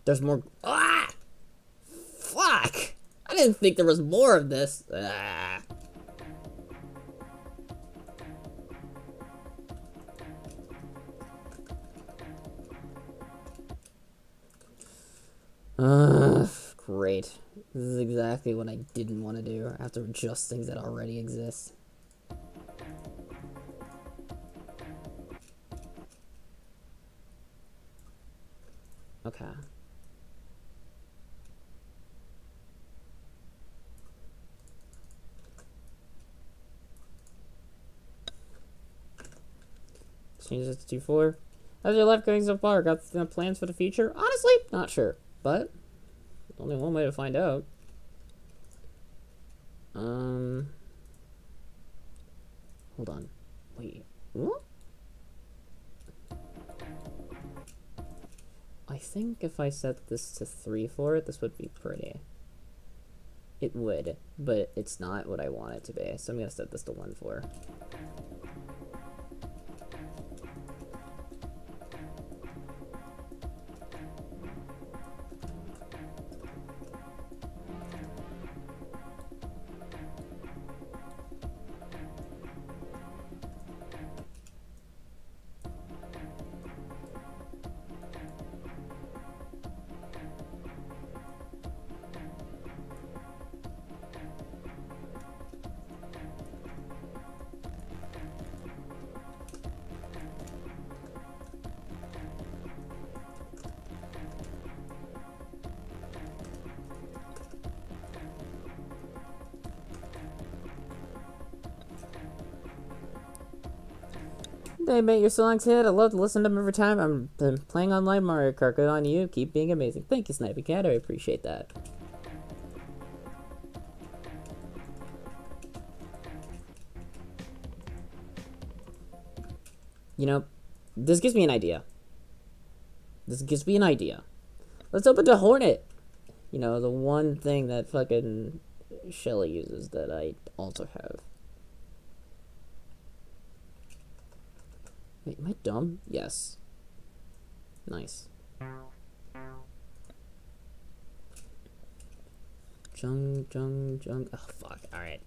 There's more. Ah! Fuck! I didn't think there was more of this. Ah. Great. This is exactly what I didn't want to do. I have to adjust things that already exist. Okay. Change it to 2-4. How's your life going so far? Got plans for the future? Honestly, not sure. But, only one way to find out. Hold on. Wait. What? I think if I set this to 3-4, this would be pretty. It would, but it's not what I want it to be. So I'm gonna set this to 1-4. They make your songs hit. I love to listen to them every time. I'm playing online Mario Kart. Good on you. Keep being amazing. Thank you, Snipey Cat. I appreciate that. You know, this gives me an idea. Let's open to Hornet. You know, the one thing that fucking Shelly uses that I also have. Wait, am I dumb? Yes. Nice. Jung. Oh, fuck. Alright,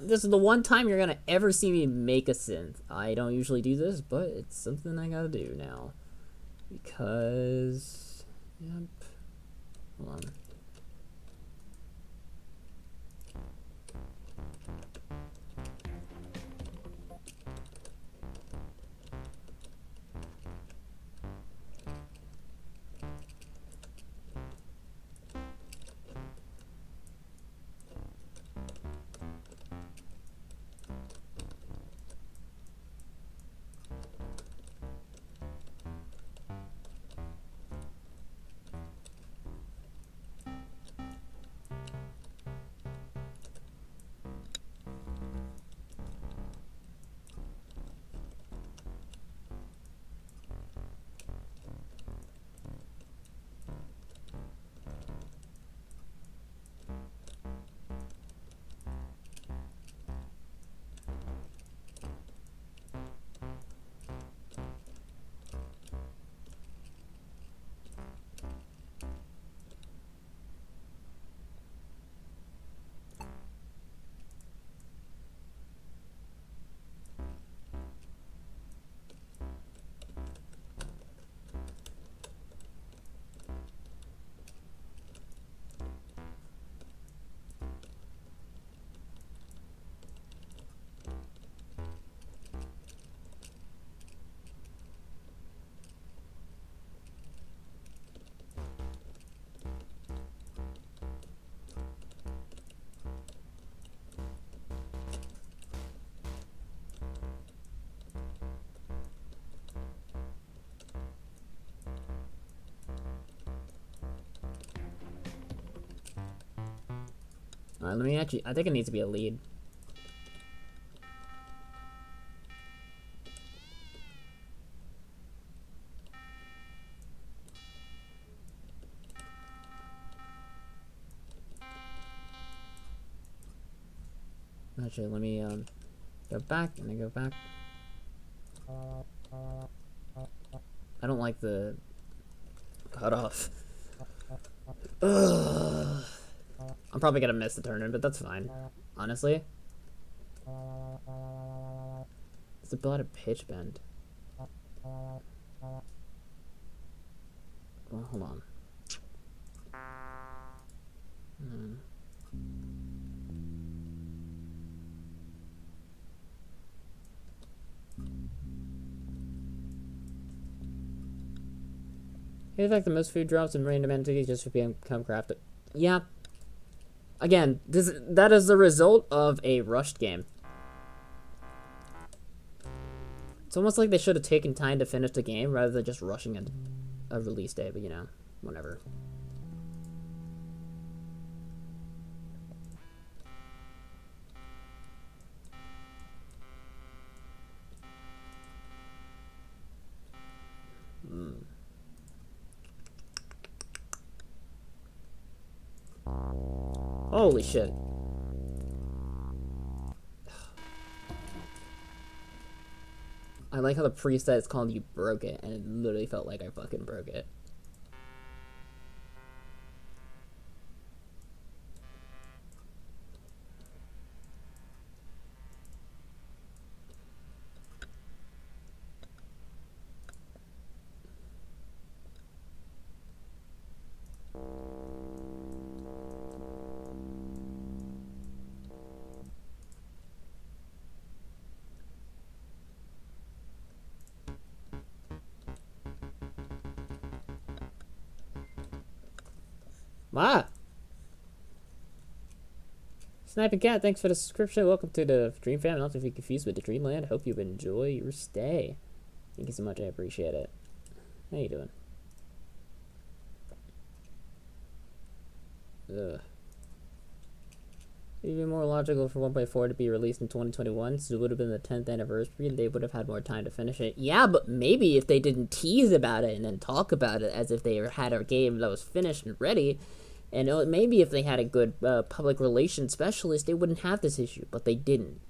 this is the one time you're gonna ever see me make a synth. I don't usually do this, but it's something I gotta do now. Because... Yep. Hold on. Alright, let me actually... I think it needs to be a lead. Actually, let me go back and then go back. I don't like the cutoff. Ugh. I'm probably gonna miss the turn, but that's fine. Honestly. It's about a pitch bend. Well, hold on. The fact that most food drops and random entities just become crafted. Yeah. Again, that is the result of a rushed game. It's almost like they should have taken time to finish the game rather than just rushing a release day, but you know, whatever. Holy shit. I like how the preset is called "You Broke It," and it literally felt like I fucking broke it. Ah! Sniping Cat, thanks for the subscription. Welcome to the Dream Fam. Not to be confused with the Dreamland. Hope you enjoy your stay. Thank you so much. I appreciate it. How you doing? Ugh. It would be more logical for 1.4 to be released in 2021, so it would have been the 10th anniversary and they would have had more time to finish it. Yeah, but maybe if they didn't tease about it and then talk about it as if they had a game that was finished and ready, and maybe if they had a good public relations specialist, they wouldn't have this issue, but they didn't.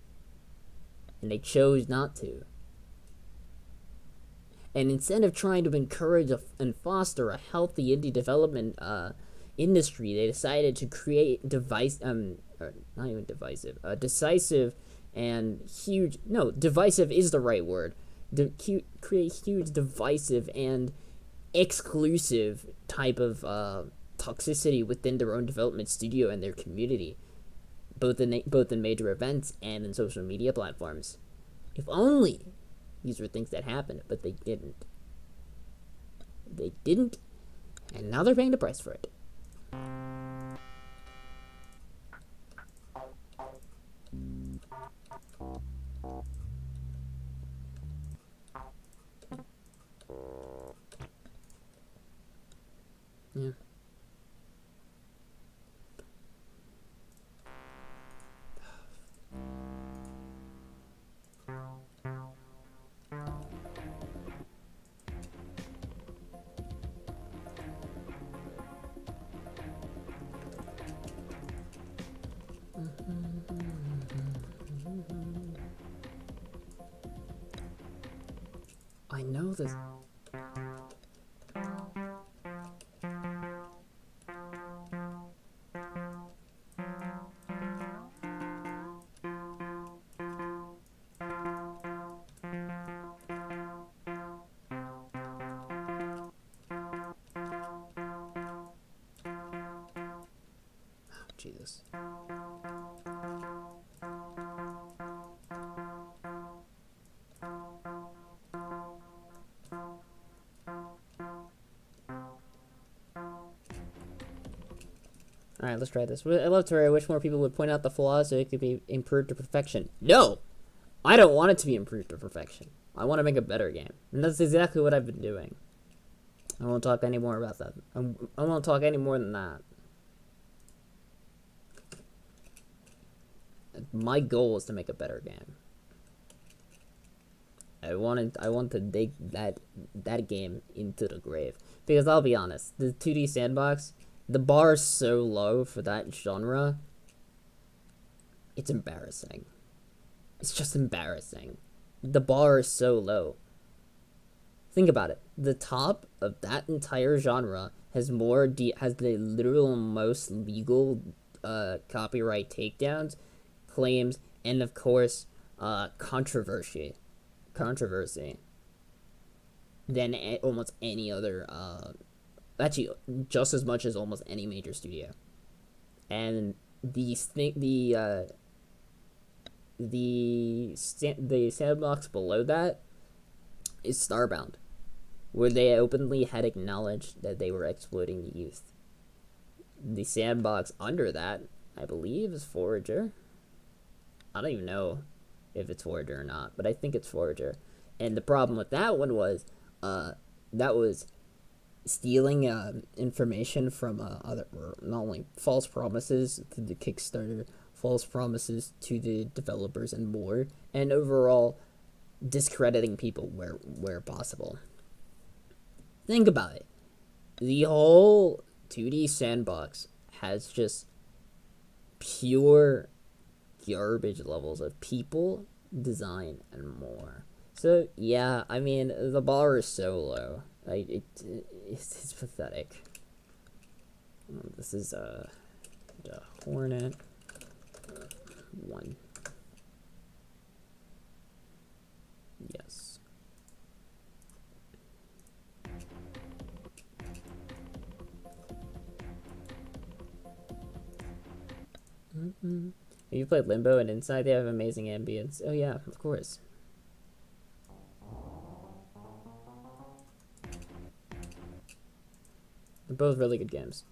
And they chose not to. And instead of trying to encourage and foster a healthy indie development industry, they decided to create decisive and huge. No, divisive is the right word. Create huge, divisive and exclusive type of toxicity within their own development studio and their community, both in major events and in social media platforms. If only these were things that happened, but they didn't. They didn't, and now they're paying the price for it. Yeah. I know this. Jesus. Alright, let's try this. I love Terraria. I wish more people would point out the flaws so it could be improved to perfection. No! I don't want it to be improved to perfection. I want to make a better game. And that's exactly what I've been doing. I won't talk any more about that. I won't talk any more than that. My goal is to make a better game. I want to dig that game into the grave. Because I'll be honest, the 2D sandbox, the bar is so low for that genre. It's embarrassing. It's just embarrassing. The bar is so low. Think about it. The top of that entire genre has the literal most legal copyright takedowns, claims, and of course controversy than almost any other actually just as much as almost any major studio. And the sandbox below that is Starbound. where they openly had acknowledged that they were exploiting the youth. The sandbox under that, I believe, is Forager. I don't even know if it's Forager or not, but I think it's Forager. And the problem with that one was, that was stealing information from other, not only false promises to the Kickstarter, false promises to the developers, and more, and overall discrediting people where possible. Think about it. The whole 2D sandbox has just pure garbage levels of people, design, and more. So yeah, I mean, the bar is so low. It's pathetic. This is the Hornet 1. Yes. Have you played Limbo and Inside? They have amazing ambience. Oh yeah, of course. They're both really good games.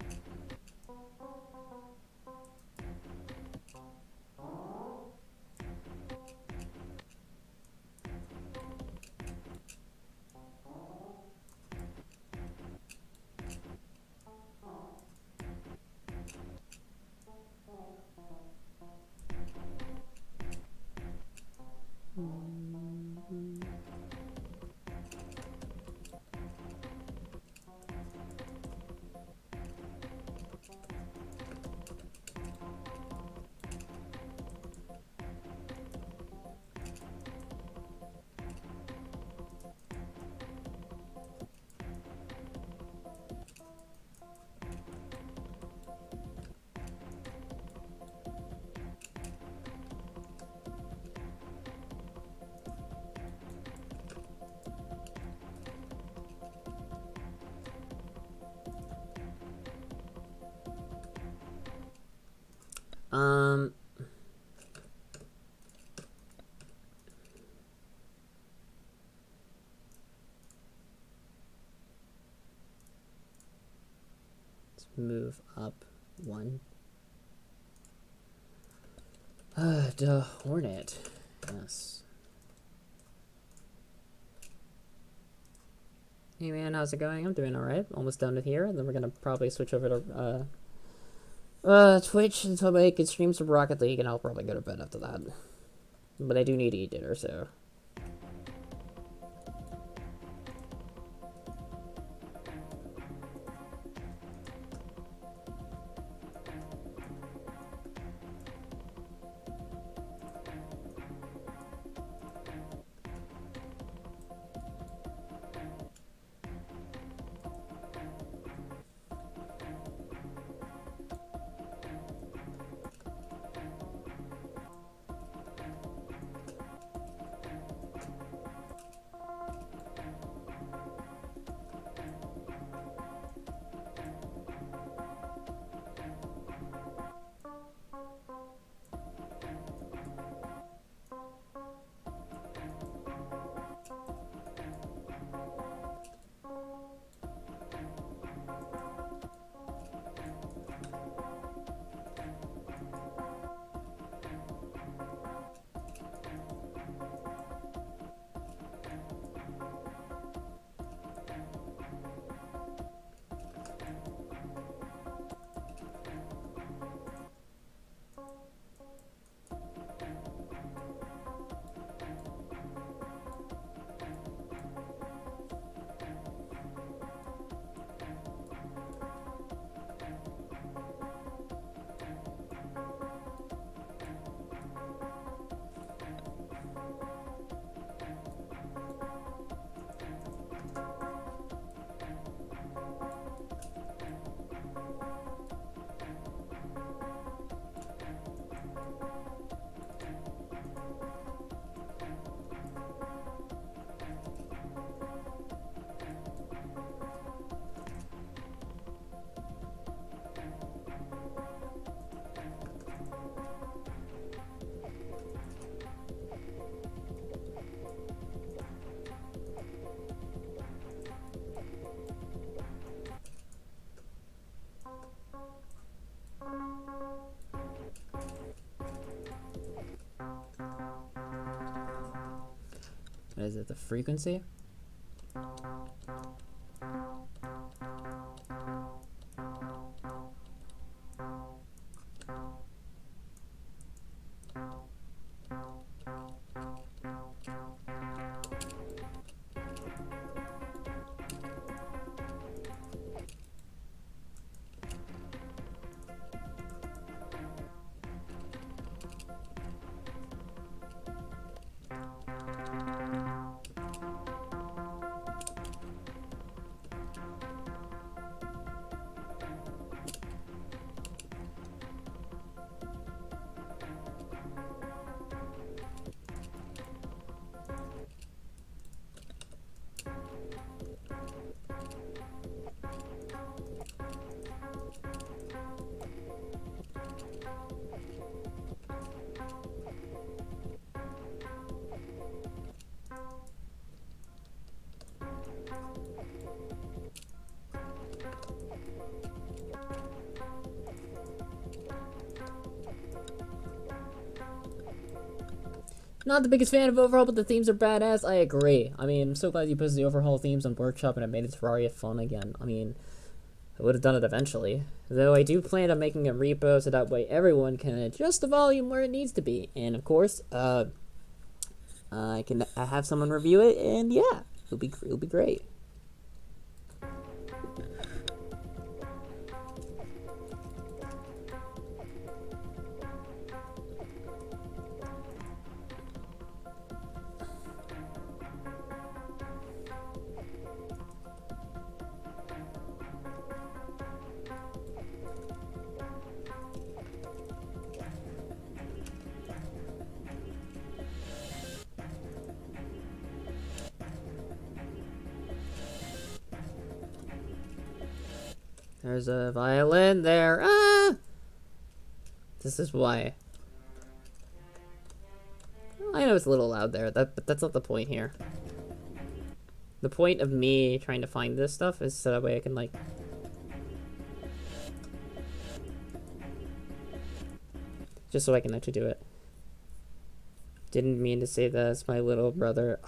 Let's move up one. The Hornet. Yes. Hey man, how's it going? I'm doing alright. Almost done with here, and then we're gonna probably switch over to Twitch until I can stream some Rocket League, and I'll probably go to bed after that. But I do need to eat dinner, so. Is it the frequency? Not the biggest fan of Overhaul, but the themes are badass. I agree. I mean, I'm so glad you posted the Overhaul themes on Workshop and it made Terraria fun again. I mean, I would have done it eventually. Though I do plan on making a repo so that way everyone can adjust the volume where it needs to be. And of course, I can have someone review it, and yeah, it'll be great. There's a violin there. Ah! This is why. I know it's a little loud there, but that's not the point here. The point of me trying to find this stuff is so that way I can, like... just so I can actually do it. Didn't mean to say that as my little brother.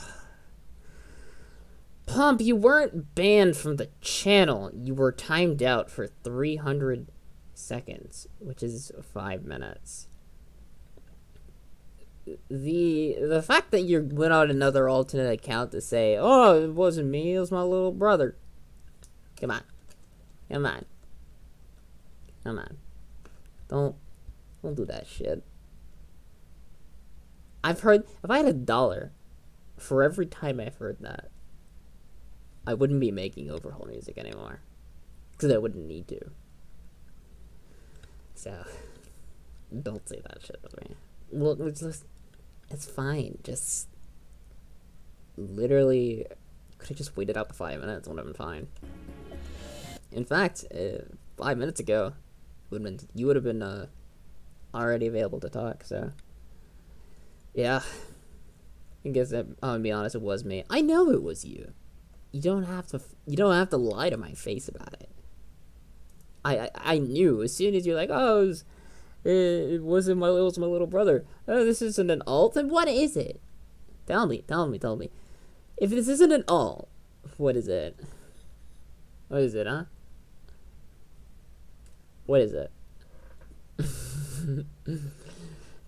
Pump, you weren't banned from the channel. You were timed out for 300 seconds, which is 5 minutes. The fact that you went on another alternate account to say, oh, it wasn't me, it was my little brother. Come on. Come on. Come on. Don't do that shit. I've heard, if I had $1 for every time I've heard that, I wouldn't be making Overhaul music anymore. Because I wouldn't need to. So, don't say that shit with me. Well, it's fine. Just, literally, could have just waited out the 5 minutes. Would have been fine. In fact, 5 minutes ago, you would have been already available to talk. So, yeah. I guess I'm gonna be honest. It was me. I know it was you. You don't have to lie to my face about it. I knew as soon as you're like, oh, it was my little brother. Oh, this isn't an alt. Then what is it? Tell me. If this isn't an alt, what is it? What is it, huh? What is it?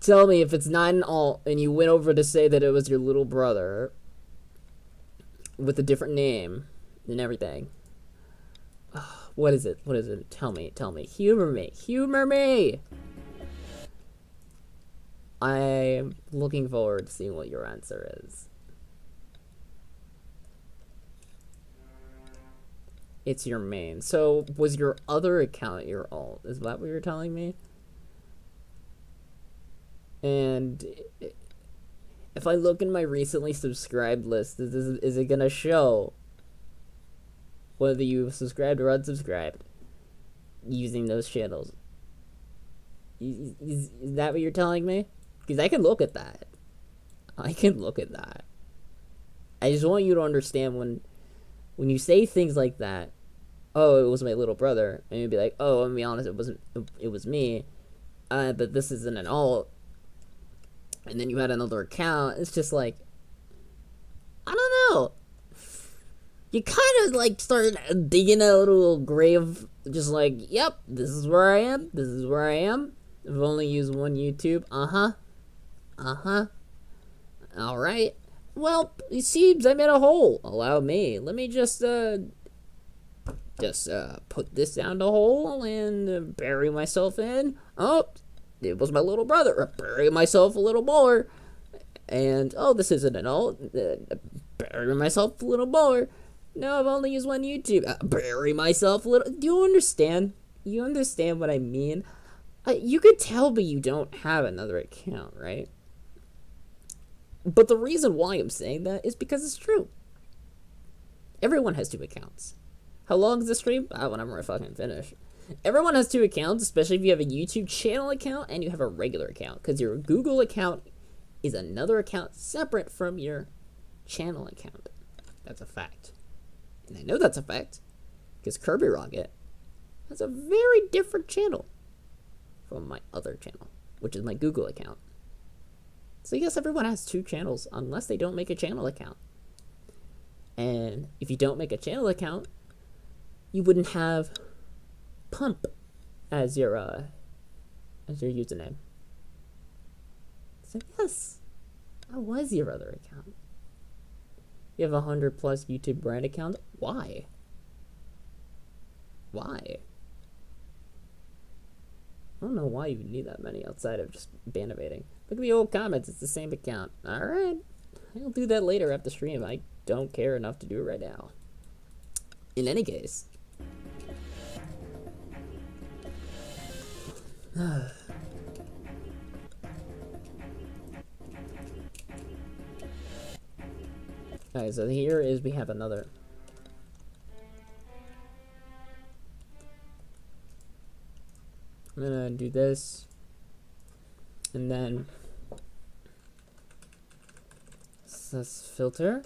Tell me if it's not an alt and you went over to say that it was your little brother with a different name and everything. What is it? Tell me. Humor me. I'm looking forward to seeing what your answer is. It's your main. So, was your other account your alt? Is that what you're telling me? And if I look in my recently subscribed list, is it gonna show whether you subscribed or unsubscribed using those channels? Is that what you're telling me? Because I can look at that. I just want you to understand when you say things like that, oh, it was my little brother, and you'd be like, oh, I'm gonna be honest, it was me, but this isn't an alt, and then you had another account. It's just like, you kind of like start digging a little grave, just like, yep, this is where I am, this is where I am. I've only used one YouTube. Alright. Well, it seems I'm in a hole. Allow me. Let me just put this down the hole and bury myself in. Oh, it was my little brother. Bury myself a little more. And, oh, this isn't an hole. Bury myself a little more. No, I've only used one YouTube. Bury myself a little. Do you understand? You understand what I mean? You could tell me you don't have another account, right? But the reason why I'm saying that is because it's true. Everyone has 2 accounts. How long is the stream? Whenever I fucking finish. Everyone has 2 accounts, especially if you have a YouTube channel account and you have a regular account. Because your Google account is another account separate from your channel account. That's a fact. And I know that's a fact because Kirby Rocket has a very different channel from my other channel, which is my Google account. So yes, everyone has 2 channels unless they don't make a channel account. And if you don't make a channel account, you wouldn't have Pump as your username. So yes, that was your other account. You have 100 plus YouTube brand account. Why? Why? I don't know why you would need that many outside of just bannovating. Look at the old comments. It's the same account. Alright. I'll do that later after stream. I don't care enough to do it right now. In any case. Alright, so here is we have another. I'm gonna do this. And then this filter.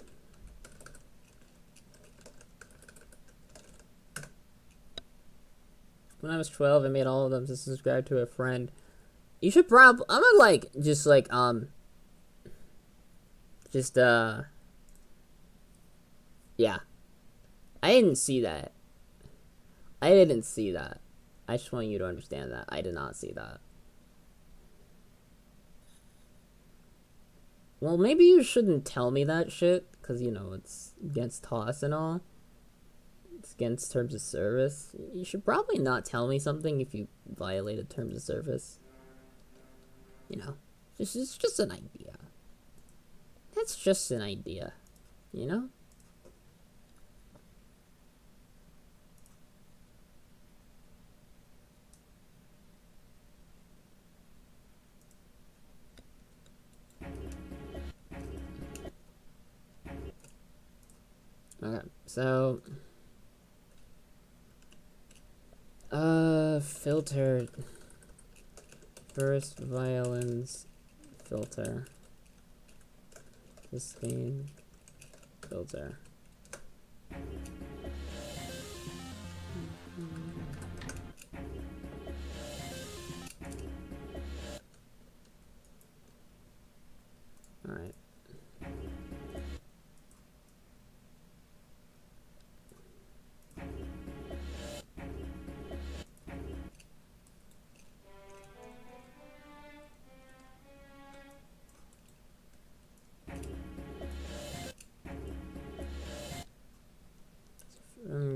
When I was 12, I made all of them to subscribe to a friend. You should probably, I'm gonna like, yeah. I didn't see that. I didn't see that. I just want you to understand that. I did not see that. Well, maybe you shouldn't tell me that shit, because, you know, it's against TOS and all. It's against terms of service. You should probably not tell me something if you violated terms of service. You know, it's just an idea. That's just an idea, you know? Okay, so filter. First violins filter. Sustain filter. Alright.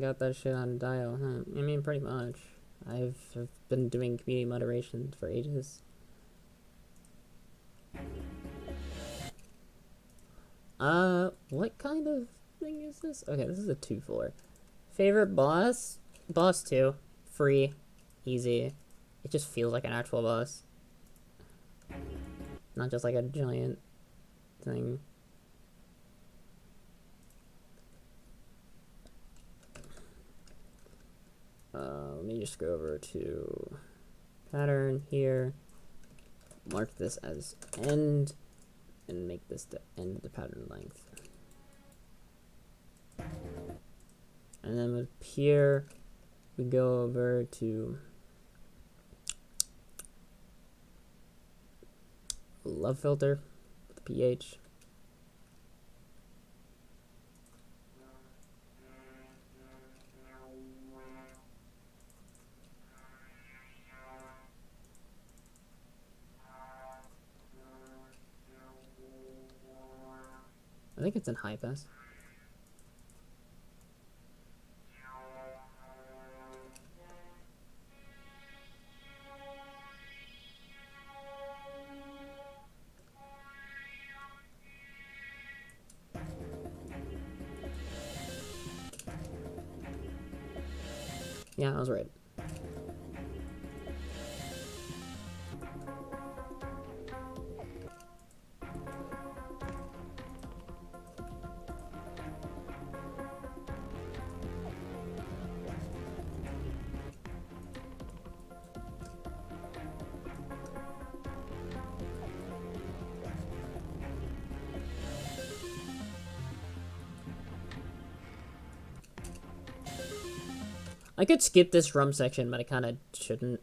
Got that shit on dial, huh? I mean, pretty much. I've been doing community moderation for ages. What kind of thing is this? Okay, this is a 2-4. Favorite boss? Boss 2. Free. Easy. It just feels like an actual boss. Not just like a giant thing. Let me just go over to pattern here, mark this as end, and make this the end of the pattern length. And then with here, we go over to love filter with the pH. I think it's in high pass. Yeah, I was right. I could skip this rum section, but I kind of shouldn't.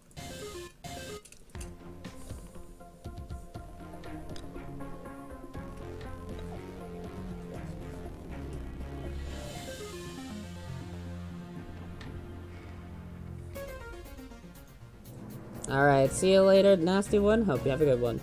Alright, see you later, nasty one. Hope you have a good one.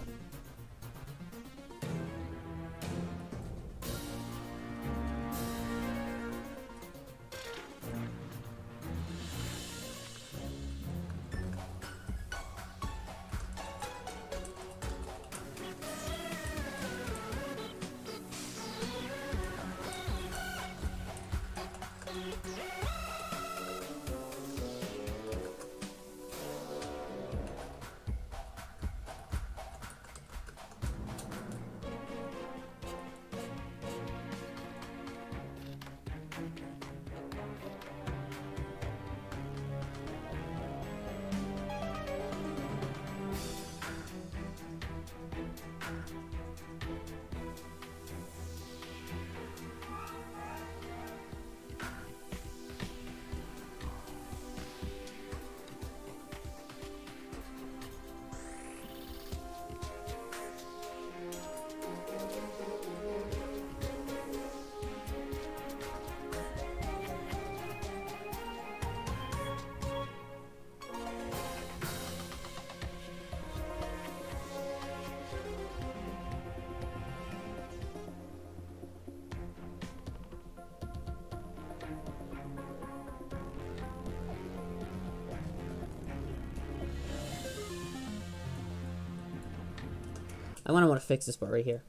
I want to fix this part right here.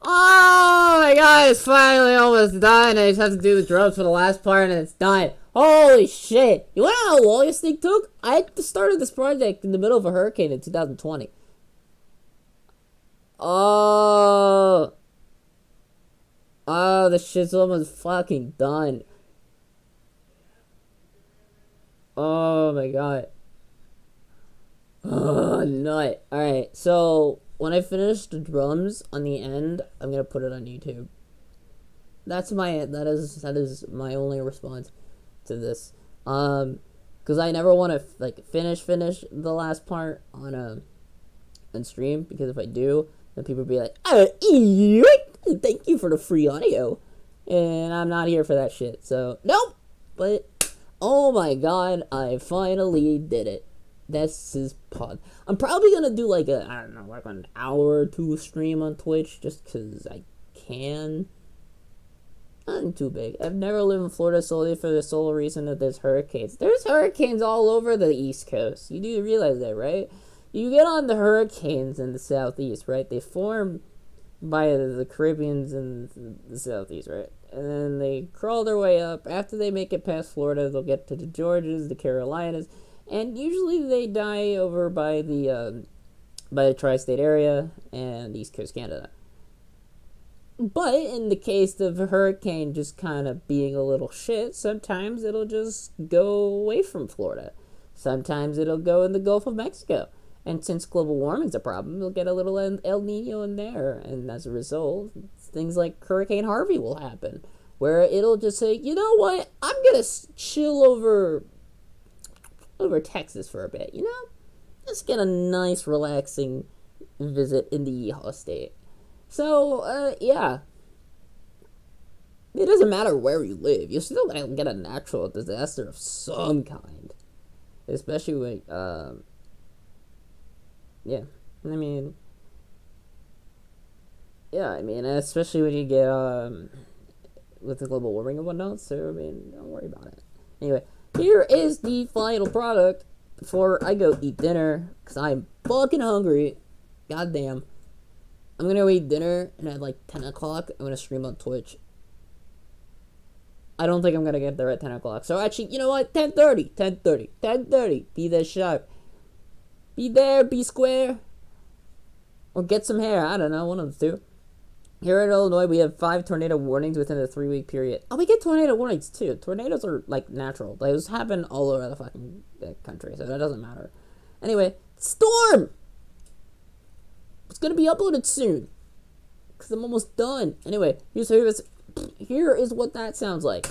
Oh my god, it's finally almost done. I just have to do the drums for the last part and it's done. Holy shit. You wanna know how long this thing took? I started this project in the middle of a hurricane in 2020. Oh, the shit's almost fucking done. Oh my god. Oh, nut. Alright, so when I finish the drums on the end, I'm gonna put it on YouTube. That is my only response to this. Because I never want to like finish the last part on stream, because if I do, then people will be like, thank you for the free audio, and I'm not here for that shit. So nope. But oh my god, I finally did it. This is pod. I'm probably gonna do like like an hour or two stream on Twitch just because I can. Nothing too big. I've never lived in Florida solely for the sole reason that there's hurricanes. There's hurricanes all over the East Coast. You do realize that, right? You get on the hurricanes in the Southeast, right? They form by the Caribbeans and the Southeast, right? And then they crawl their way up. After they make it past Florida, they'll get to the Georgias, the Carolinas, and usually they die over by the tri-state area and East Coast Canada. But in the case of a hurricane just kind of being a little shit, sometimes it'll just go away from Florida. Sometimes it'll go in the Gulf of Mexico. And since global warming's a problem, you'll get a little El Nino in there. And as a result, things like Hurricane Harvey will happen, where it'll just say, you know what, I'm going to chill over Texas for a bit, Let's get a nice, relaxing visit in the Yeehaw state. So, yeah. It doesn't matter where you live. You're still gonna get a natural disaster of some kind. Especially when, yeah. I mean, yeah, I mean, especially when you get, with the global warming and whatnot, so, I mean, don't worry about it. Anyway, here is the final product before I go eat dinner, because I'm fucking hungry. Goddamn. I'm gonna go eat dinner, and at like 10 o'clock, I'm gonna stream on Twitch. I don't think I'm gonna get there at 10 o'clock. So actually, you know what? 10:30, 10:30, 10:30. Be there sharp. Be there, be square. Or get some hair. I don't know, one of the two. Here in Illinois, we have 5 tornado warnings within a 3-week period. Oh, we get tornado warnings too. Tornadoes are like natural. Those happen all over the fucking country, so that doesn't matter. Anyway, Storm! It's gonna be uploaded soon. Because I'm almost done. Anyway, here is what that sounds like.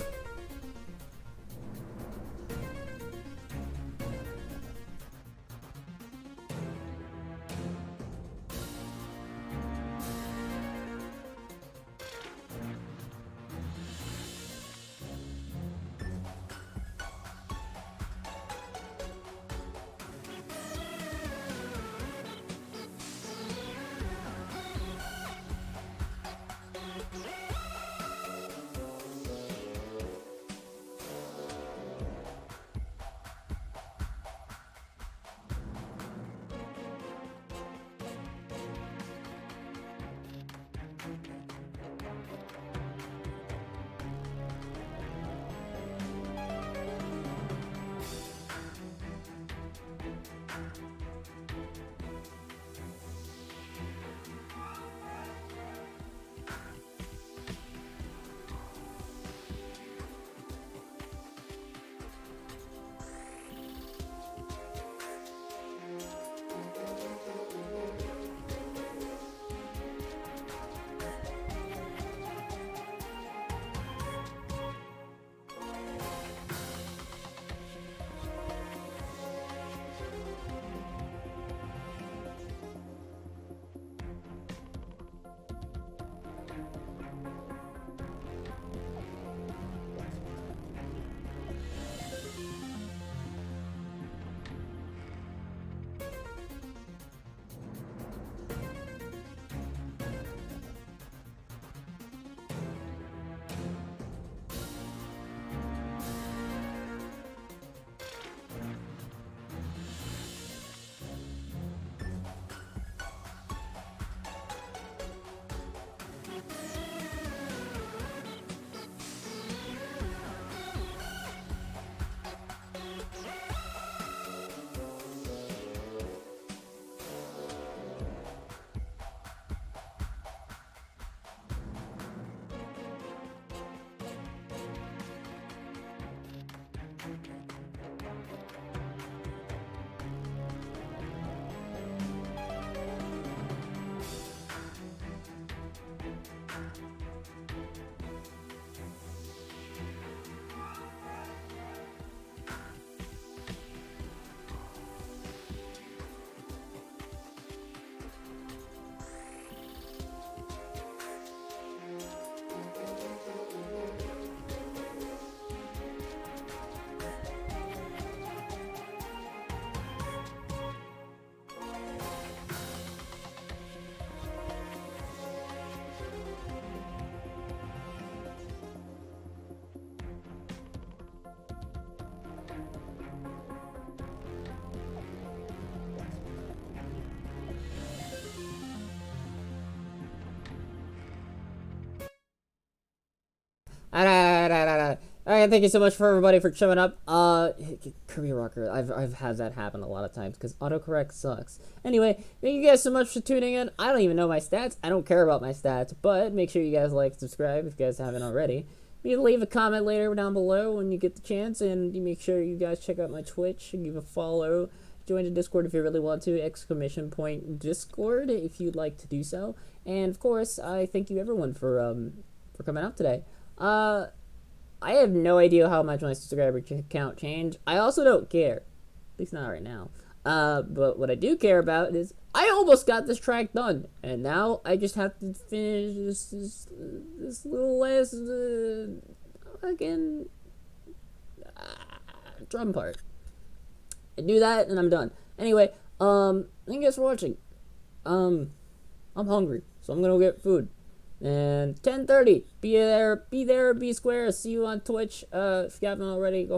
Alright, thank you so much for everybody for showing up. Career Rocker, I've had that happen a lot of times because autocorrect sucks. Anyway, thank you guys so much for tuning in. I don't even know my stats. I don't care about my stats, but make sure you guys like, subscribe if you guys haven't already. You leave a comment later down below when you get the chance, and you make sure you guys check out my Twitch and give a follow. Join the Discord if you really want to, !Discord if you'd like to do so. And of course, I thank you everyone for coming out today. I have no idea how much my subscriber count changed. I also don't care. At least not right now. But what I do care about is I almost got this track done, and now I just have to finish this little last again drum part. I do that, and I'm done. Anyway, thank you guys for watching. I'm hungry, so I'm gonna go get food. And 10:30, be there, be square. See you on Twitch. If you haven't already, go